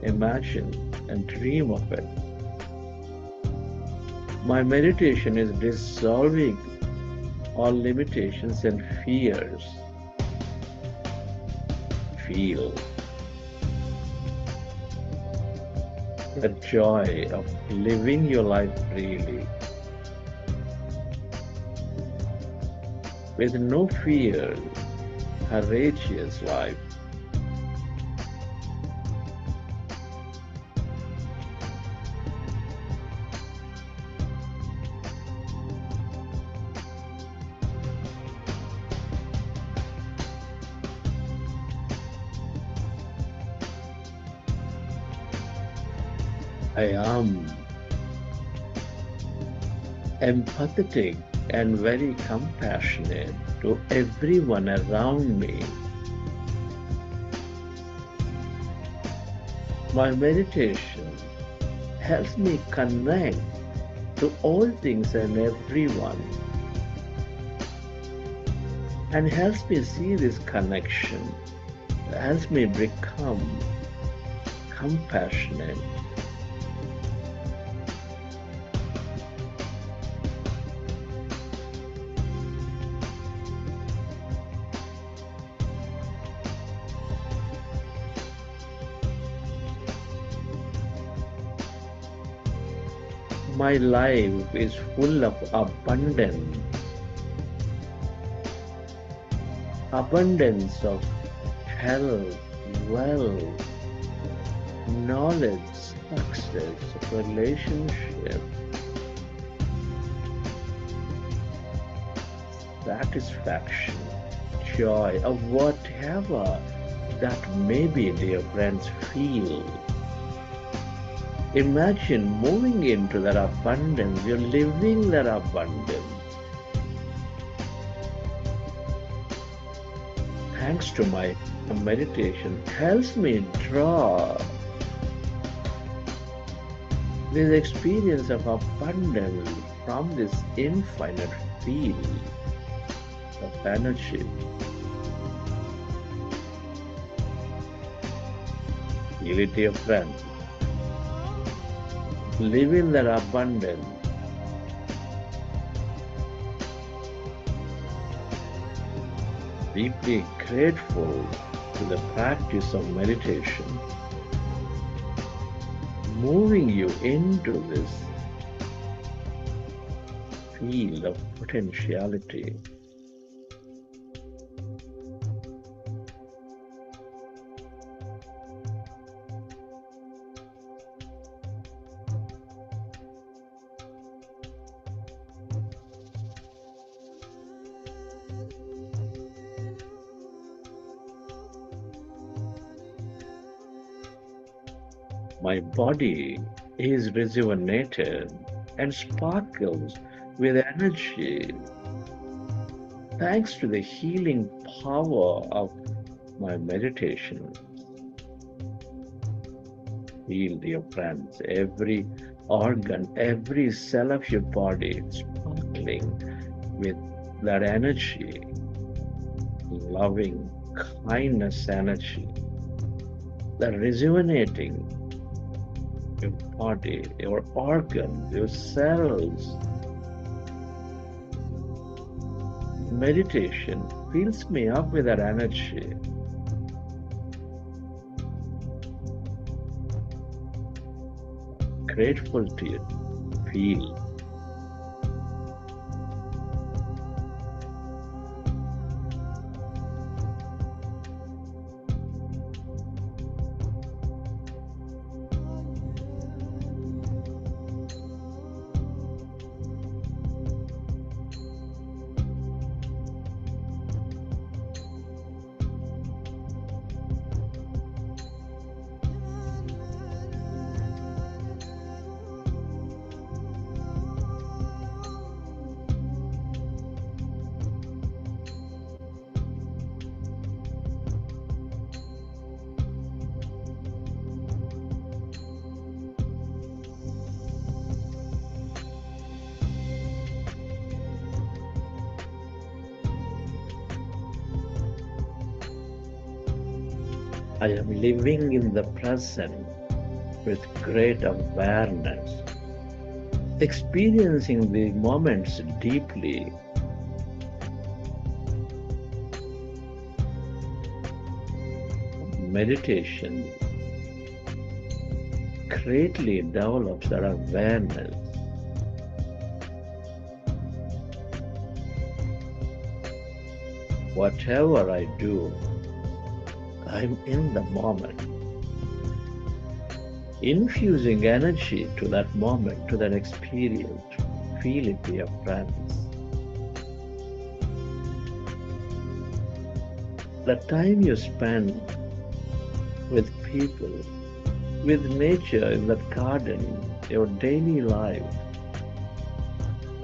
[SPEAKER 3] imagine and dream of it. My meditation is dissolving all limitations and fears. Feel the joy of living your life freely, with no fear, courageous life. I am empathetic and very compassionate to everyone around me. My meditation helps me connect to all things and everyone, and helps me see this connection, helps me become compassionate. My life is full of abundance, abundance of health, wealth, knowledge, success, relationship, satisfaction, joy, or whatever that may be, dear friends, feel. Imagine moving into that abundance, you're living that abundance. Thanks to my meditation, helps me draw this experience of abundance from this infinite field of energy. Feel it, dear friend. Live in that abundance. Deeply grateful to the practice of meditation, moving you into this field of potentiality. My body is rejuvenated and sparkles with energy thanks to the healing power of my meditation. Feel, dear friends, every organ, every cell of your body sparkling with that energy, loving kindness energy, that rejuvenating your body, your organs, your cells. Meditation fills me up with that energy. Grateful to you. Feel. I am living in the present with great awareness, experiencing the moments deeply. Meditation greatly develops that awareness. Whatever I do, I'm in the moment, infusing energy to that moment, to that experience. Feel it, dear friends. The time you spend with people, with nature in that garden, your daily life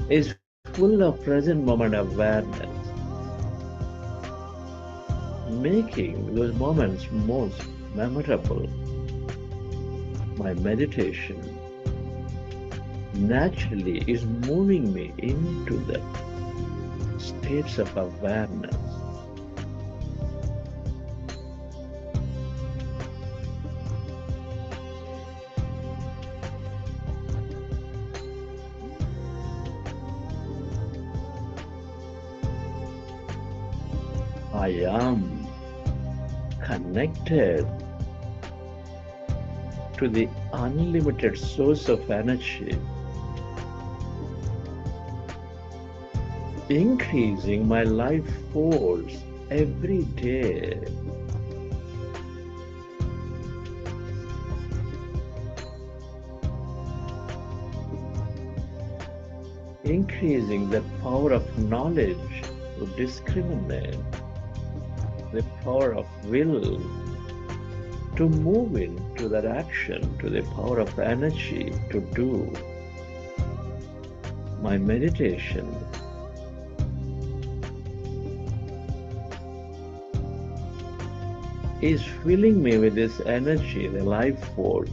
[SPEAKER 3] is full of present moment awareness, making those moments most memorable. My meditation naturally is moving me into the states of awareness. I am connected to the unlimited source of energy, increasing my life force every day. Increasing the power of knowledge to discriminate, the power of will to move into that action, to the power of energy to do. My meditation is filling me with this energy, the life force.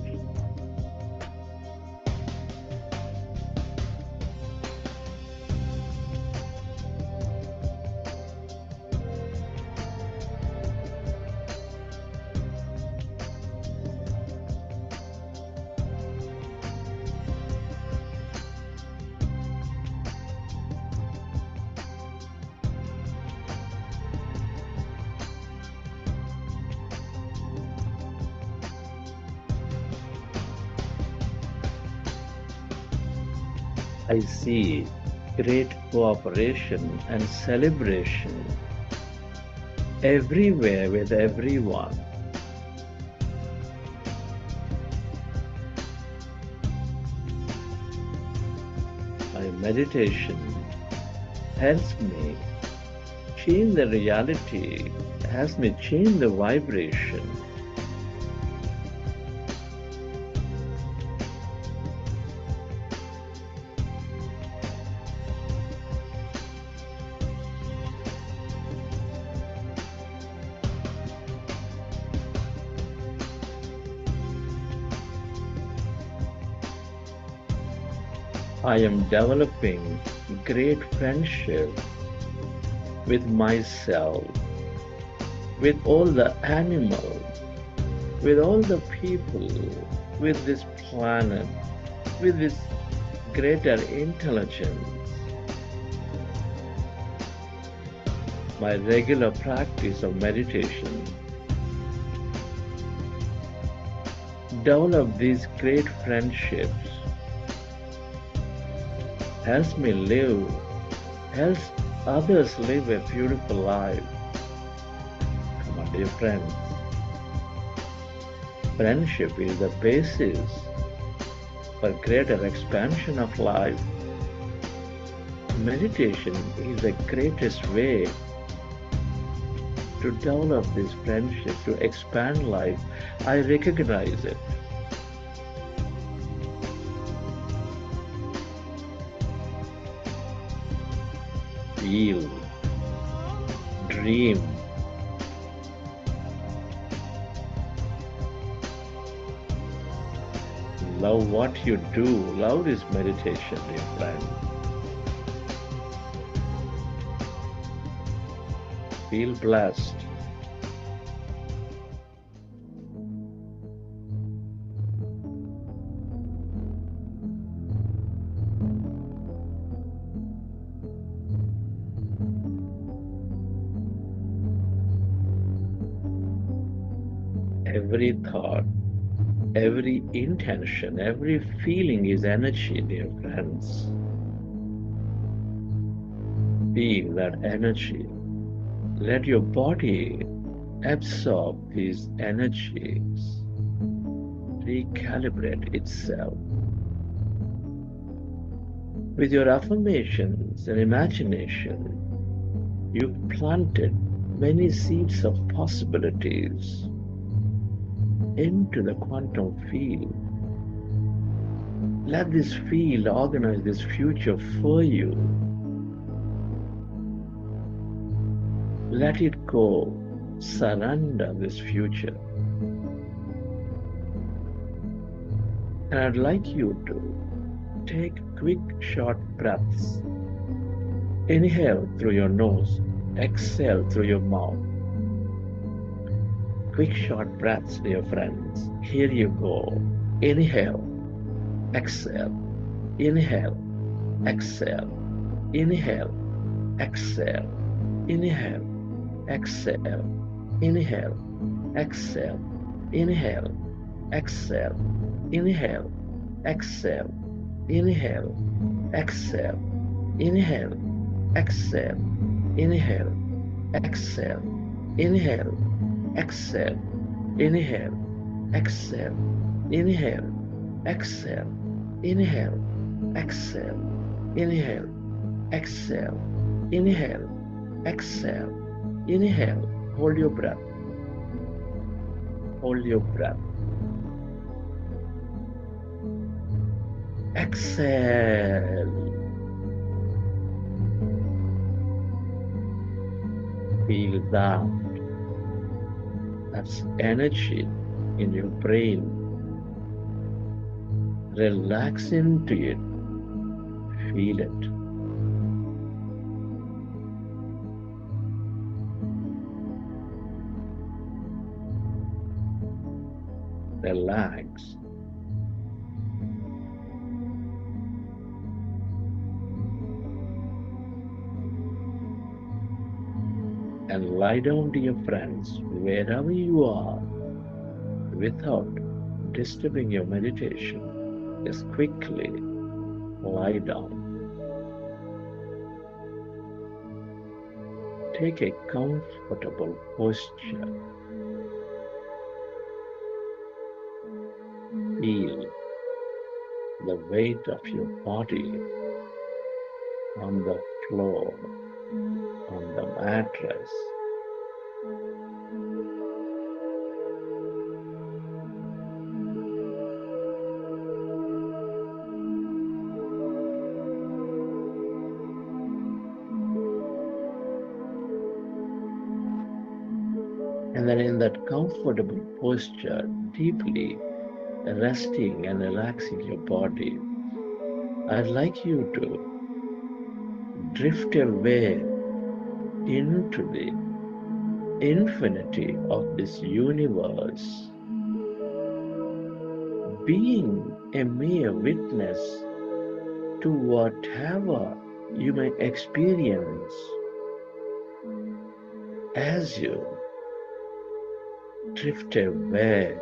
[SPEAKER 3] I see great cooperation and celebration everywhere with everyone. My meditation helps me change the reality, helps me change the vibration. I am developing great friendship with myself, with all the animals, with all the people, with this planet, with this greater intelligence. My regular practice of meditation develop these great friendships, helps me live, helps others live a beautiful life. Come on, dear friends. Friendship is the basis for greater expansion of life. Meditation is the greatest way to develop this friendship, to expand life. I recognize it. Feel, dream, love what you do. Love this meditation, dear friend. Feel blessed. Every thought, every intention, every feeling is energy, dear friends. Feel that energy. Let your body absorb these energies, recalibrate itself. With your affirmations and imagination, you've planted many seeds of possibilities into the quantum field. Let this field organize this future for you. Let it go. Surrender this future. And I'd like you to Take quick, short breaths. Inhale through your nose, exhale through your mouth. Quick, short breaths, dear friends. Here you go. Inhale, exhale, inhale, exhale, inhale, exhale, inhale, exhale, inhale, exhale, inhale, exhale, inhale, exhale, inhale, exhale, inhale, exhale, inhale, exhale, inhale, exhale, inhale, exhale, inhale, exhale, inhale, exhale, inhale, exhale, inhale, exhale, inhale. Hold your breath. Hold your breath. Exhale. Feel that. That's energy in your brain. Relax into it. Feel it. Relax. And lie down, dear friends, wherever you are, without disturbing your meditation. Just quickly lie down. Take a comfortable posture. Feel the weight of your body on the floor, on the mattress. And then in that comfortable posture, deeply resting and relaxing your body, I'd like you to drift away into the infinity of this universe, being a mere witness to whatever you may experience as you drift away.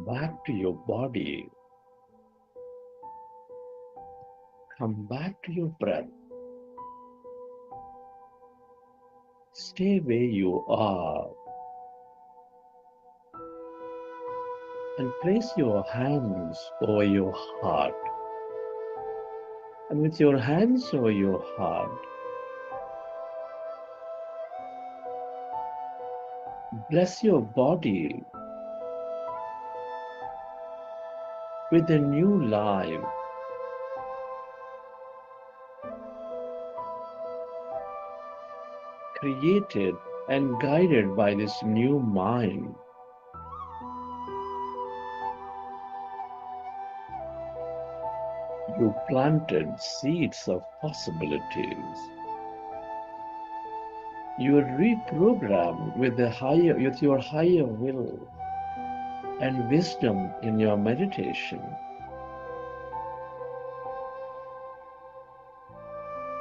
[SPEAKER 3] Back to your body. Come back to your breath. Stay where you are and place your hands over your heart. And with your hands over your heart, bless your body with a new life. Created and guided by this new mind. You planted seeds of possibilities. You are reprogrammed with your higher will and wisdom in your meditation.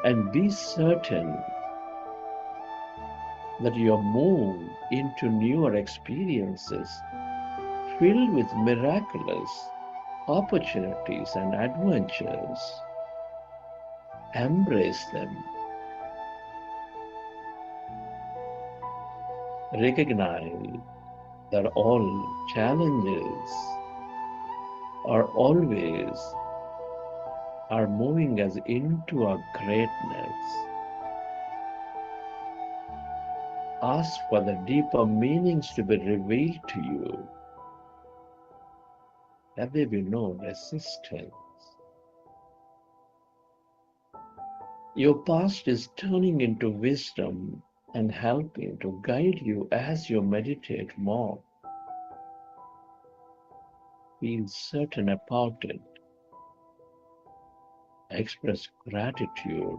[SPEAKER 3] And be certain that you are moved into newer experiences filled with miraculous opportunities and adventures. Embrace them. Recognize that all challenges are moving us into our greatness. Ask for the deeper meanings to be revealed to you. Let there be no resistance. Your past is turning into wisdom and helping to guide you as you meditate more. Feel certain about it. Express gratitude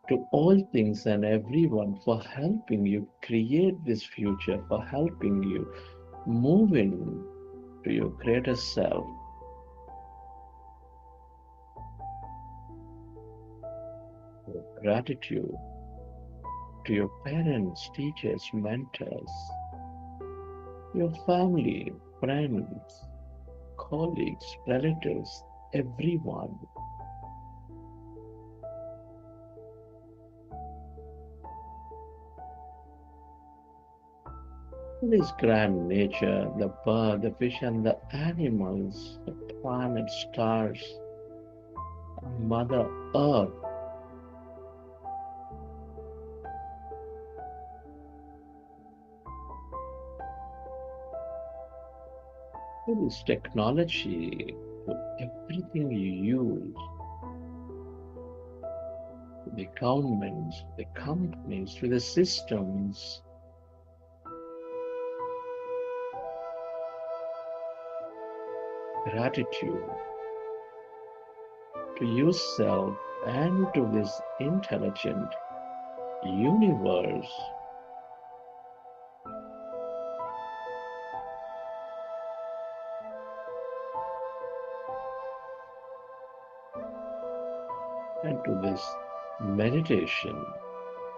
[SPEAKER 3] to all things and everyone for helping you create this future, for helping you move in to your greater self. Your gratitude to your parents, teachers, mentors, your family, friends, colleagues, relatives, everyone. This grand nature, the bird, the fish, and the animals, the planets, stars, Mother Earth. This technology, to everything you use, the governments, the companies, to the systems. Gratitude to yourself and to this intelligent universe. And to this meditation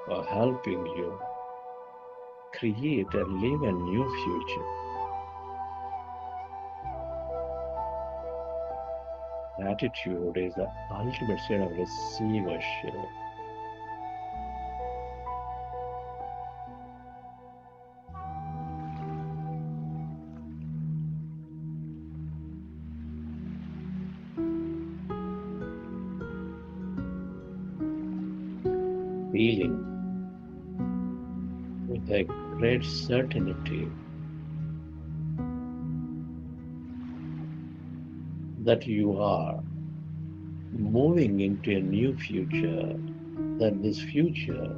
[SPEAKER 3] for helping you create and live a new future. Gratitude is the ultimate state of receivership. feeling with a great certainty that you are moving into a new future, that this future,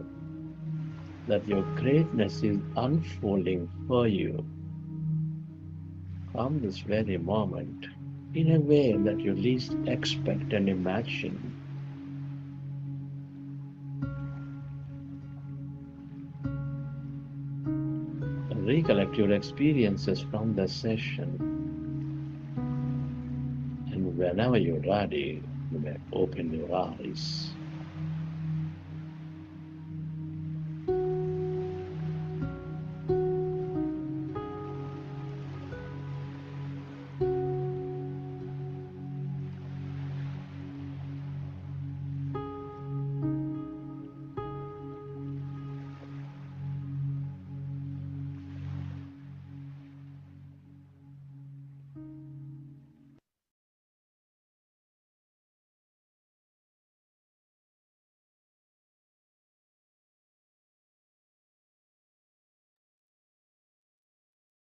[SPEAKER 3] that your greatness is unfolding for you from this very moment in a way that you least expect and imagine. Recollect your experiences from the session, and whenever you're ready, you may open your eyes.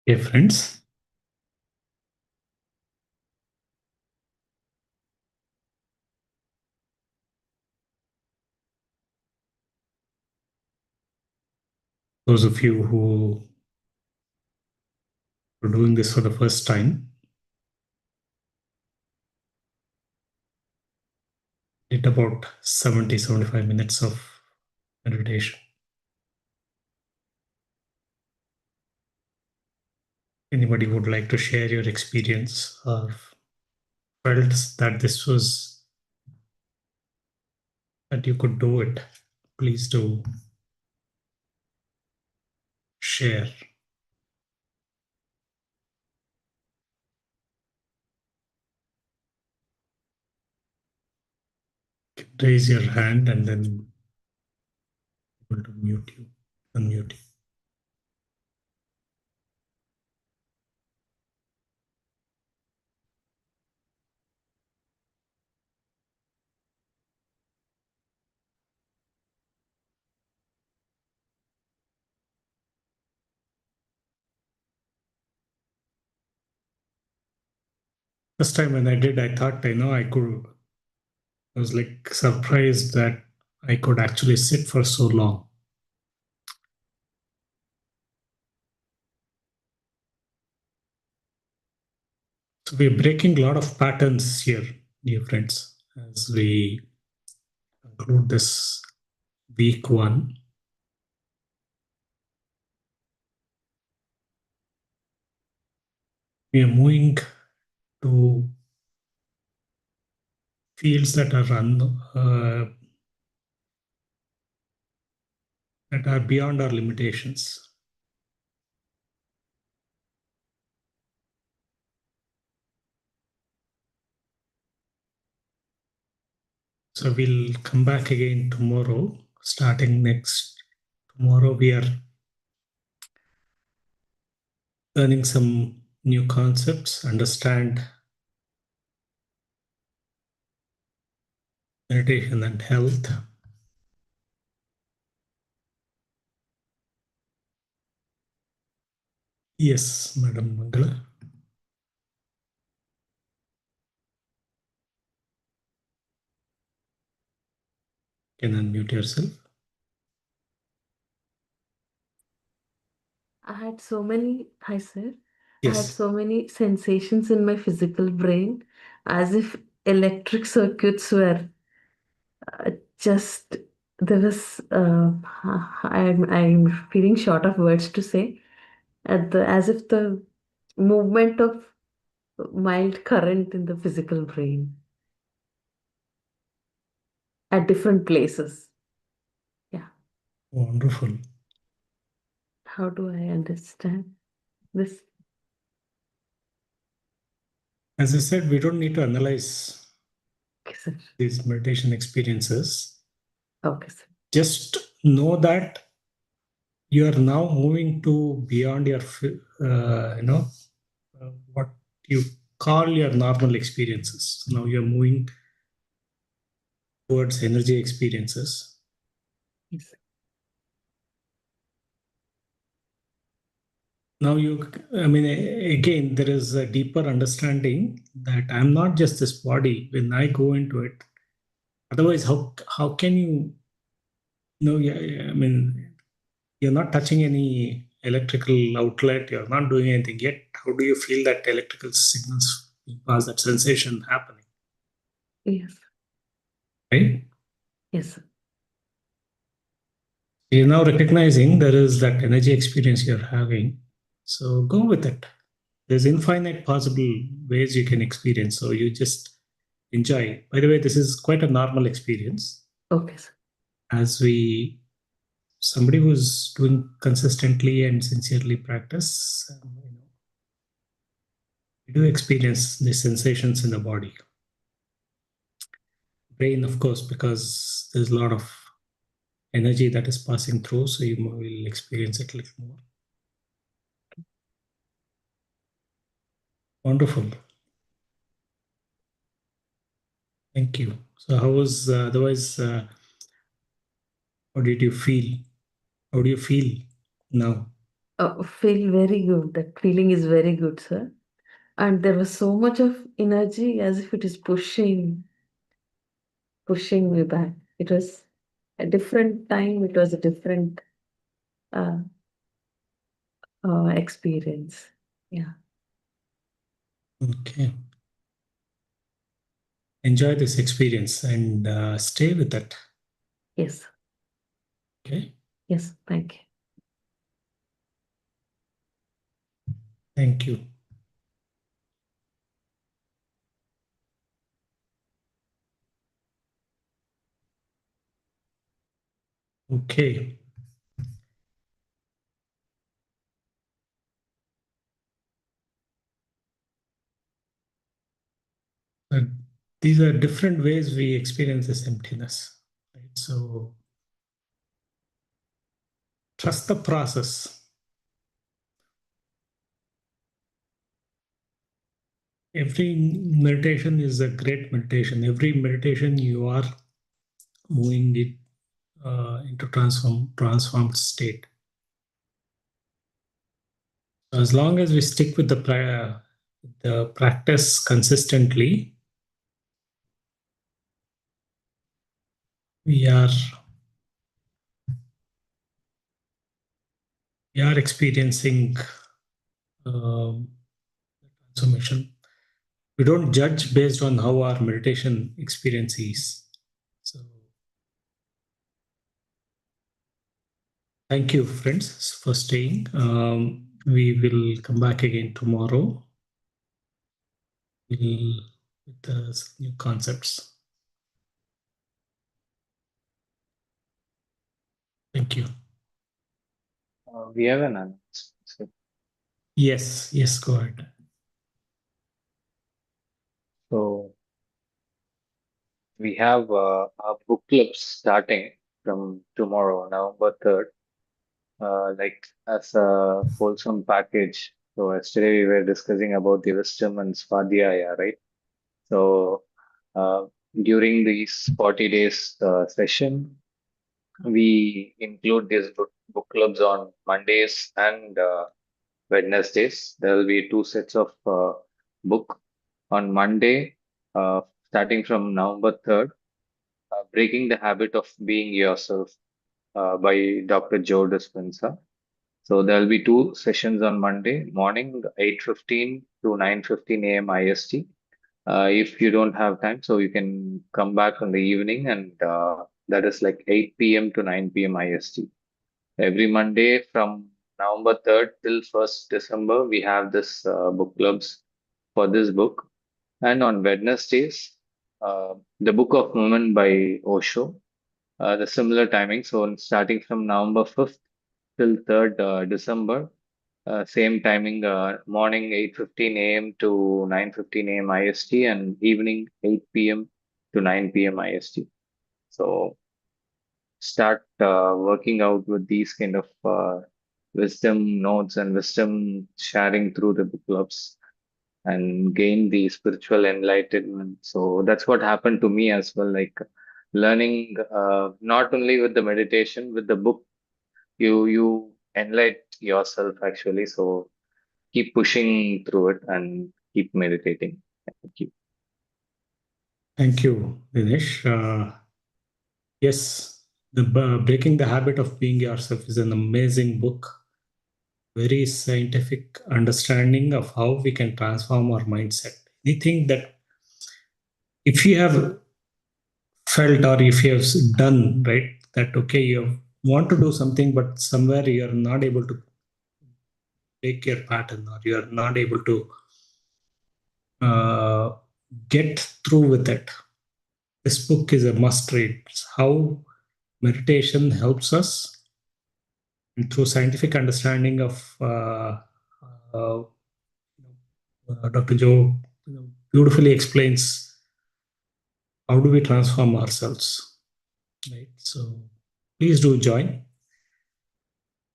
[SPEAKER 2] Okay, friends. Those of you who are doing this for the first time, did about 70-75 minutes of meditation. Anybody would like to share your experience or felt that this was, that you could do it, please do share. Raise your hand and then able to unmute you. First time when I did, I thought, I was like surprised that I could actually sit for so long. So we're breaking a lot of patterns here, dear friends, as we conclude this week 1. We are moving to fields that are beyond our limitations. So we'll come back again tomorrow. Starting tomorrow, we are learning some new concepts, understand meditation and health. Yes, Madam Mangala. You can unmute yourself.
[SPEAKER 4] Hi sir. I had
[SPEAKER 2] Yes.
[SPEAKER 4] so many sensations in my physical brain as if electric circuits were just, there was, I'm feeling short of words to say, as if the movement of mild current in the physical brain at different places. Yeah.
[SPEAKER 2] Wonderful.
[SPEAKER 4] How do I understand this?
[SPEAKER 2] As I said, we don't need to analyze
[SPEAKER 4] Okay, sir.
[SPEAKER 2] these meditation experiences.
[SPEAKER 4] Okay, sir.
[SPEAKER 2] Just know that you are now moving to beyond your, what you call your normal experiences. Now you're moving towards energy experiences.
[SPEAKER 4] Yes.
[SPEAKER 2] Now again, there is a deeper understanding that I'm not just this body when I go into it. Otherwise, how can you know? Yeah, you're not touching any electrical outlet. You're not doing anything yet. How do you feel that electrical signals pass, that sensation happening?
[SPEAKER 4] Yes.
[SPEAKER 2] Right?
[SPEAKER 4] Yes.
[SPEAKER 2] You're now recognizing there is that energy experience you're having. So go with it. There's infinite possible ways you can experience. So you just enjoy. By the way, this is quite a normal experience.
[SPEAKER 4] Okay, sir.
[SPEAKER 2] As somebody who's doing consistently and sincerely practice, you do experience the sensations in the body. Brain, of course, because there's a lot of energy that is passing through, so you will experience it a little more. Wonderful. Thank you. So how was otherwise, how did you feel? How do you feel now?
[SPEAKER 4] Feel very good. That feeling is very good, sir. And there was so much of energy as if it is pushing me back. It was a different time. It was a different uh, experience. Yeah.
[SPEAKER 2] Okay. Enjoy this experience and stay with it.
[SPEAKER 4] Yes.
[SPEAKER 2] Okay.
[SPEAKER 4] Yes. Thank you.
[SPEAKER 2] Thank you. Okay. Uh, these are different ways we experience this emptiness. Right? So trust the process. Every meditation is a great meditation. Every meditation you are moving it into transformed state. So as long as we stick with the practice consistently, we are experiencing transformation. We don't judge based on how our meditation experience is. So thank you, friends, for staying. We will come back again tomorrow with new concepts. Thank you.
[SPEAKER 5] We have an announcement.
[SPEAKER 2] Yes, go ahead.
[SPEAKER 5] So we have our book clubs starting from tomorrow, November 3rd, like as a wholesome package. So yesterday we were discussing about the wisdom and Svadhyaya, right? So uh, during these 40 days session, we include these book clubs on Mondays and Wednesdays. There will be two sets of book on Monday, starting from November 3rd, Breaking the Habit of Being Yourself by Dr. Joe Dispenza. So there will be two sessions on Monday morning, 8:15 to 9:15 a.m. IST. If you don't have time, so you can come back in the evening, and that is like 8 p.m. to 9 p.m. IST. Every Monday from November 3rd till 1st December, we have this book clubs for this book. And on Wednesdays, the Book of Movement by Osho, the similar timing. So starting from November 5th till 3rd December, same timing, morning 8:15 a.m. to 9:15 a.m. IST and evening 8 p.m. to 9 p.m. IST. So start working out with these kind of wisdom notes and wisdom sharing through the book clubs and gain the spiritual enlightenment. So that's what happened to me as well. Like learning not only with the meditation, with the book, you enlighten yourself actually. So keep pushing through it and keep meditating. Thank you.
[SPEAKER 2] Thank you, Dinesh. Yes, Breaking the Habit of Being Yourself is an amazing book. Very scientific understanding of how we can transform our mindset. Anything that, if you have felt or if you have done, right, that okay, you want to do something, but somewhere you are not able to break your pattern or you are not able to uh, get through with it. This book is a must read. It's how meditation helps us, and through scientific understanding of uh, Dr. Joe beautifully explains how do we transform ourselves, right? So please do join.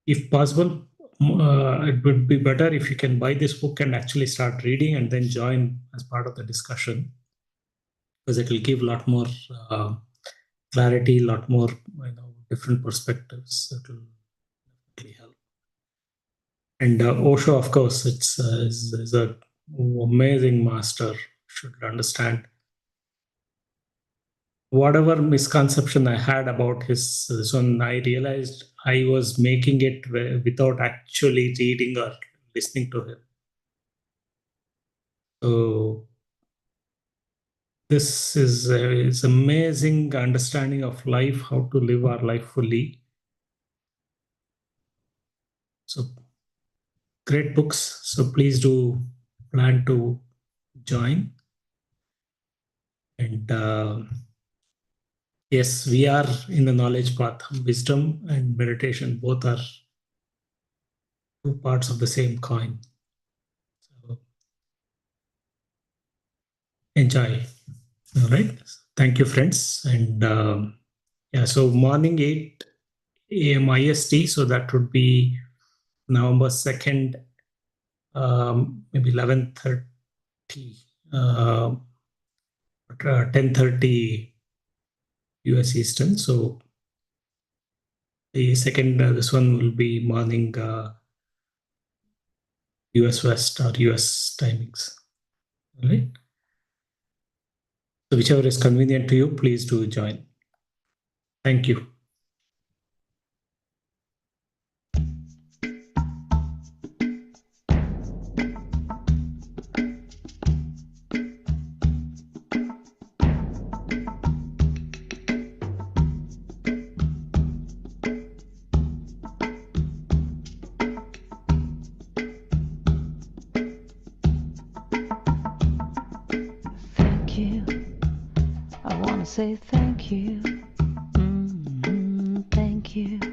[SPEAKER 2] If possible, it would be better if you can buy this book and actually start reading and then join as part of the discussion, because it will give a lot more clarity, a lot more different perspectives. It will really help. And Osho, of course, is a amazing master. Should understand whatever misconception I had about this one. I realized I was making it without actually reading or listening to him. So this is amazing understanding of life, how to live our life fully. So great books. So please do plan to join. And yes, we are in the knowledge path. Wisdom and meditation both are two parts of the same coin. So enjoy. All right. Thank you, friends. And yeah, so morning 8 a.m. IST. So that would be November 2nd, maybe 11:30, 10:30 US Eastern. So the second, this one will be morning US West or US timings. All right. So whichever is convenient to you, please do join. Thank you.
[SPEAKER 6] Thank you. I want to say thank you. Thank you.